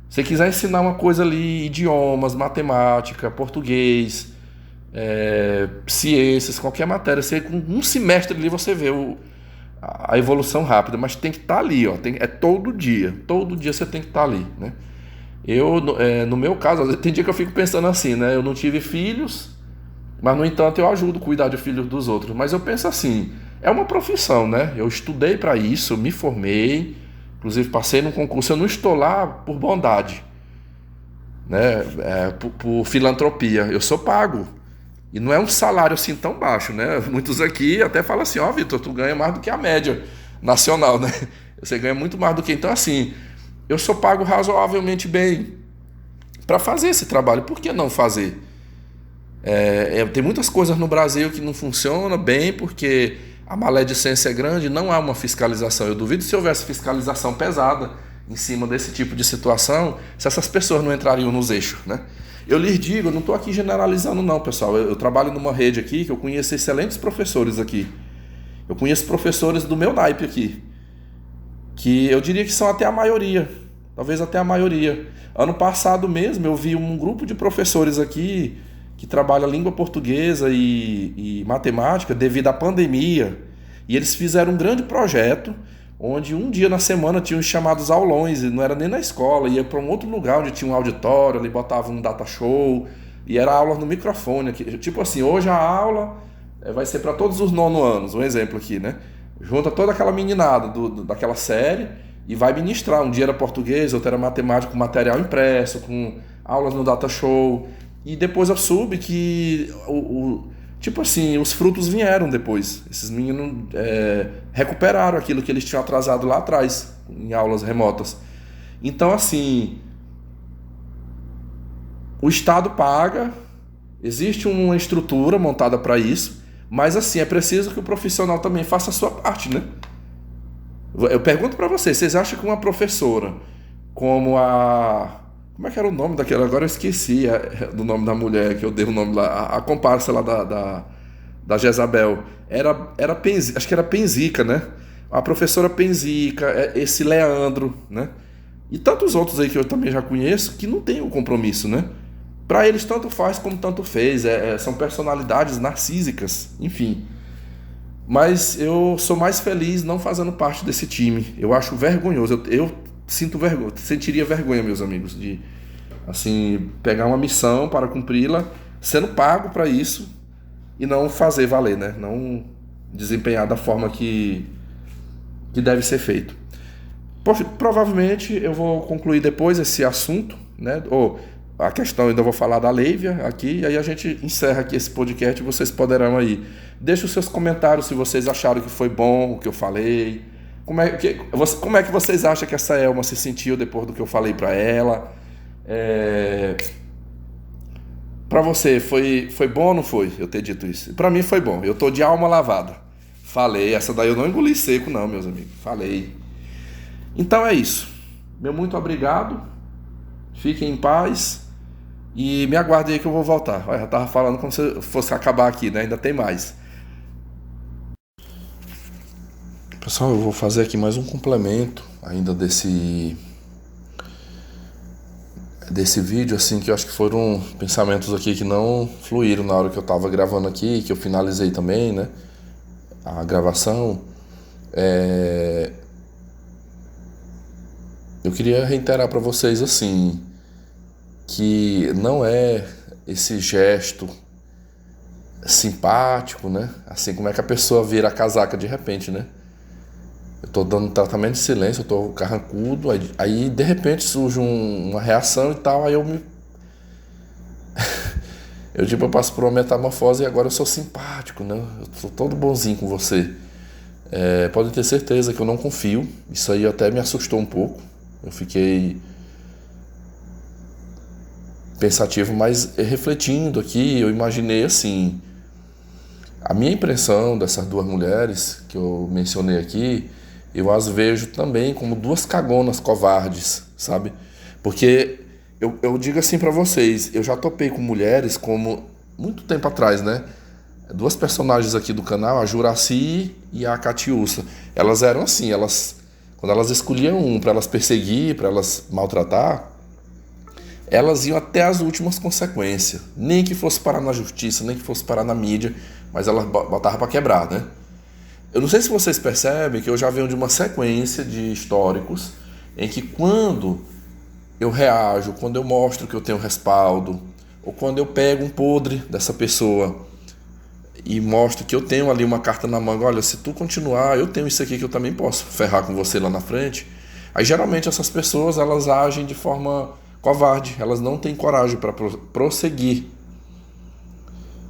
Se você quiser ensinar uma coisa ali, idiomas, matemática, português, ciências, qualquer matéria, você, com um semestre ali você vê a evolução rápida, mas tem que estar ali, ó, é todo dia você tem que estar ali, né? No meu caso, tem dia que eu fico pensando assim, né? Eu não tive filhos, mas no entanto eu ajudo a cuidar de filhos dos outros, mas eu penso assim, é uma profissão, né? Eu estudei para isso, me formei, inclusive passei num concurso, eu não estou lá por bondade, né? Por filantropia, eu sou pago. E não é um salário assim tão baixo, né? Muitos aqui até falam assim, ó, Vitor, tu ganha mais do que a média nacional, né? Você ganha muito mais do que... Então, assim, eu sou pago razoavelmente bem para fazer esse trabalho. Por que não fazer? Tem muitas coisas no Brasil que não funcionam bem porque a maledicência é grande, não há uma fiscalização. Eu duvido se houvesse fiscalização pesada em cima desse tipo de situação, se essas pessoas não entrariam nos eixos, né? Eu lhes digo, eu não estou aqui generalizando não, pessoal. Eu trabalho numa rede aqui que eu conheço excelentes professores aqui. Eu conheço professores do meu naipe aqui, que eu diria que são até a maioria, talvez até a maioria. Ano passado mesmo eu vi um grupo de professores aqui que trabalha língua portuguesa e matemática devido à pandemia. E eles fizeram um grande projeto onde um dia na semana tinham os chamados aulões, e não era nem na escola, ia para um outro lugar onde tinha um auditório, ali botava um data show, e era aula no microfone. Tipo assim, hoje a aula vai ser para todos os 9º anos, um exemplo aqui, né? Junta toda aquela meninada daquela série e vai ministrar. Um dia era português, outro era matemática, com material impresso, com aulas no data show. E depois eu soube que tipo assim, os frutos vieram depois. Esses meninos recuperaram aquilo que eles tinham atrasado lá atrás, em aulas remotas. Então, assim, o Estado paga, existe uma estrutura montada para isso, mas assim, é preciso que o profissional também faça a sua parte, né? Eu pergunto para vocês acham que uma professora como como é que era o nome daquela? Agora eu esqueci do nome da mulher, que eu dei o nome lá. A comparsa lá da Jezabel. Acho que era Penzica, né? A professora Penzica, esse Leandro, né? E tantos outros aí que eu também já conheço, que não tem o compromisso, né? Para eles tanto faz como tanto fez. São personalidades narcísicas, enfim. Mas eu sou mais feliz não fazendo parte desse time. Eu acho vergonhoso. Eu sinto vergonha, sentiria vergonha, meus amigos, de assim pegar uma missão para cumpri-la, sendo pago para isso e não fazer valer, né? Não desempenhar da forma que deve ser feito. Provavelmente eu vou concluir depois esse assunto, né? Ou a questão, ainda vou falar da Leívia aqui, e aí a gente encerra aqui esse podcast e vocês poderão aí. Deixe os seus comentários se vocês acharam que foi bom o que eu falei. Como é que vocês acham que essa Elma se sentiu depois do que eu falei para ela? Para você, foi bom ou não foi eu ter dito isso? Para mim foi bom, eu tô de alma lavada. Falei, essa daí eu não engoli seco não, meus amigos. Falei. Então é isso. Meu muito obrigado. Fiquem em paz. E me aguardem aí que eu vou voltar. Olha, já tava falando como se fosse acabar aqui, né? Ainda tem mais. Pessoal, eu vou fazer aqui mais um complemento ainda desse vídeo, assim, que eu acho que foram pensamentos aqui que não fluíram na hora que eu tava gravando aqui, que eu finalizei também, né, a gravação. Eu queria reiterar para vocês, assim, que não é esse gesto simpático, né? Assim, como é que a pessoa vira a casaca de repente, né? Eu tô dando tratamento de silêncio, eu tô carrancudo, aí de repente surge uma reação e tal, aí eu passo por uma metamorfose e agora eu sou simpático, né? Eu sou todo bonzinho com você. Pode ter certeza que eu não confio, isso aí até me assustou um pouco, eu fiquei pensativo, mas refletindo aqui, eu imaginei assim, a minha impressão dessas duas mulheres que eu mencionei aqui, eu as vejo também como duas cagonas covardes, sabe? Porque eu digo assim pra vocês, eu já topei com mulheres como muito tempo atrás, né? Duas personagens aqui do canal, a Juraci e a Catiúça. Elas eram assim, quando elas escolhiam um pra elas perseguir, pra elas maltratar, elas iam até as últimas consequências. Nem que fosse parar na justiça, nem que fosse parar na mídia, mas elas botavam pra quebrar, né? Eu não sei se vocês percebem que eu já venho de uma sequência de históricos em que quando eu reajo, quando eu mostro que eu tenho respaldo, ou quando eu pego um podre dessa pessoa e mostro que eu tenho ali uma carta na manga, olha, se tu continuar, eu tenho isso aqui que eu também posso ferrar com você lá na frente. Aí geralmente essas pessoas, elas agem de forma covarde, elas não têm coragem para prosseguir.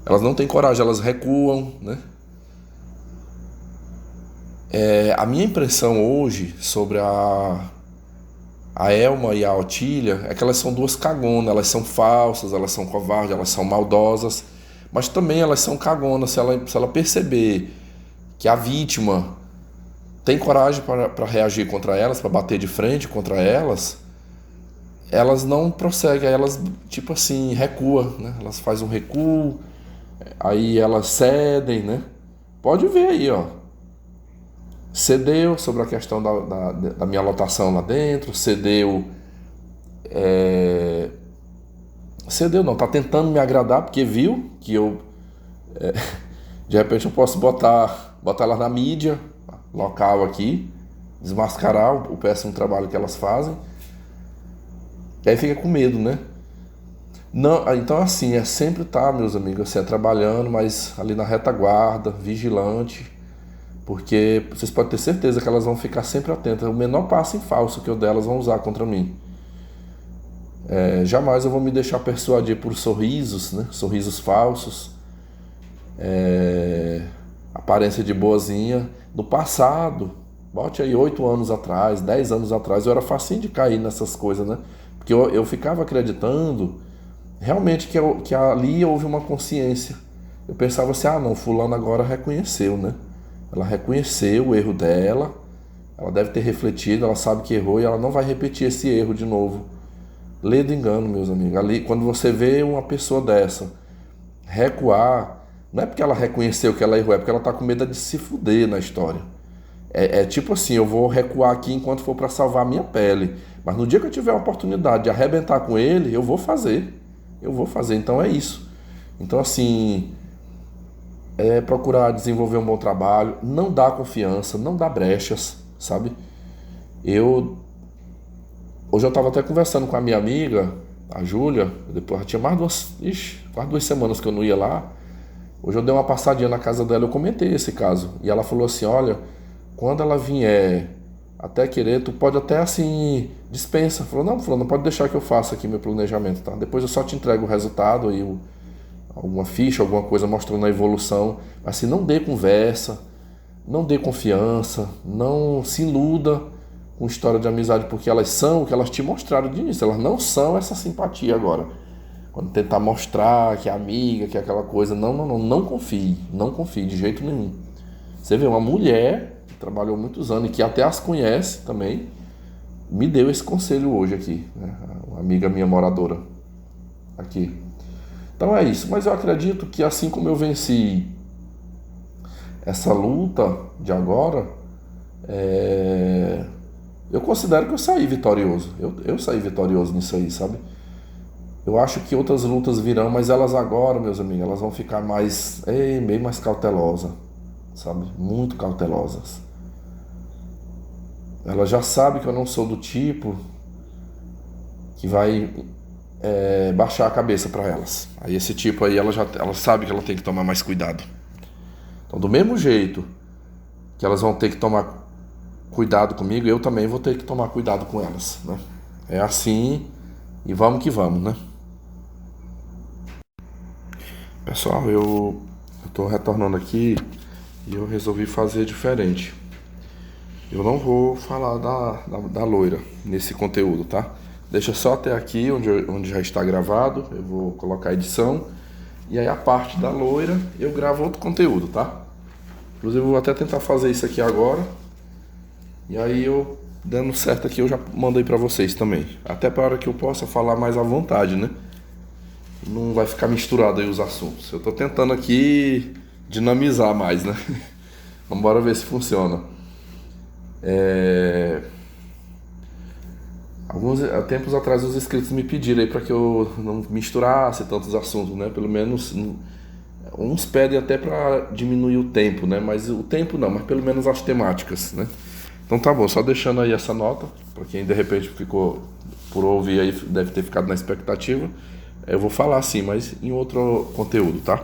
Elas não têm coragem, elas recuam, né? A minha impressão hoje sobre a Elma e a Otília é que elas são duas cagonas, elas são falsas, elas são covardes, elas são maldosas, mas também elas são cagonas se ela perceber que a vítima tem coragem para reagir contra elas, para bater de frente contra elas, elas não prosseguem, elas tipo assim, recuam, né? Elas fazem um recuo, aí elas cedem, né? Pode ver aí, ó. Cedeu sobre a questão da minha lotação lá dentro, cedeu não, tá tentando me agradar porque viu que eu de repente eu posso botar ela na mídia local aqui, desmascarar o péssimo trabalho que elas fazem, e aí fica com medo, né? Não, então assim, sempre tá, meus amigos, assim, trabalhando, mas ali na retaguarda, vigilante, porque vocês podem ter certeza que elas vão ficar sempre atentas. O menor passo em falso que eu der, elas vão usar contra mim. Jamais eu vou me deixar persuadir por sorrisos, né? Sorrisos falsos, aparência de boazinha. No passado, bote aí 8 anos atrás, 10 anos atrás, eu era facinho de cair nessas coisas, né? Porque eu ficava acreditando realmente que ali houve uma consciência. Eu pensava assim, não, fulano agora reconheceu, né? Ela reconheceu o erro dela, ela deve ter refletido, ela sabe que errou e ela não vai repetir esse erro de novo. Lê do engano, meus amigos. Ali, quando você vê uma pessoa dessa recuar, não é porque ela reconheceu que ela errou, é porque ela tá com medo de se fuder na história. Tipo assim, eu vou recuar aqui enquanto for para salvar a minha pele. Mas no dia que eu tiver a oportunidade de arrebentar com ele, eu vou fazer. Então é isso. Então assim, procurar desenvolver um bom trabalho, não dá confiança, não dá brechas, sabe? Hoje eu estava até conversando com a minha amiga, a Júlia, depois já tinha quase 2 semanas que eu não ia lá. Hoje eu dei uma passadinha na casa dela, eu comentei esse caso. E ela falou assim, olha, quando ela vier até querer, tu pode até assim, dispensa. Falou, não pode deixar que eu faça aqui meu planejamento, tá? Depois eu só te entrego o resultado e alguma ficha, alguma coisa mostrando a evolução. Assim, não dê conversa, não dê confiança, não se iluda com história de amizade, porque elas são o que elas te mostraram de início. Elas não são essa simpatia agora. Quando tentar mostrar que é amiga, que é aquela coisa, não confie de jeito nenhum. Você vê, uma mulher que trabalhou muitos anos e que até as conhece também, me deu esse conselho hoje aqui, né? Uma amiga minha moradora aqui. Então é isso, mas eu acredito que assim como eu venci essa luta de agora, eu considero que eu saí vitorioso. Eu saí vitorioso nisso aí, sabe? Eu acho que outras lutas virão, mas elas agora, meus amigos, elas vão ficar bem mais cautelosas, sabe? Muito cautelosas. Ela já sabe que eu não sou do tipo que vai baixar a cabeça para elas. Aí esse tipo aí ela sabe que ela tem que tomar mais cuidado. Então, do mesmo jeito que elas vão ter que tomar cuidado comigo, eu também vou ter que tomar cuidado com elas, né? É assim e vamos que vamos, né? Pessoal, eu tô retornando aqui e eu resolvi fazer diferente. Eu não vou falar da loira nesse conteúdo, tá? Deixa só até aqui onde já está gravado, eu vou colocar a edição. E aí a parte da loira eu gravo outro conteúdo, tá? Inclusive eu vou até tentar fazer isso aqui agora. E aí eu, dando certo aqui, eu já mandei pra vocês também. Até para hora que eu possa falar mais à vontade, né? Não vai ficar misturado aí os assuntos. Eu tô tentando aqui dinamizar mais, né? Vamos ver se funciona. Alguns tempos atrás os inscritos me pediram aí para que eu não misturasse tantos assuntos, né? Pelo menos uns pedem até para diminuir o tempo, né? Mas o tempo não, mas pelo menos as temáticas, né? Então tá bom, só deixando aí essa nota, para quem de repente ficou por ouvir aí, deve ter ficado na expectativa. Eu vou falar sim, mas em outro conteúdo, tá?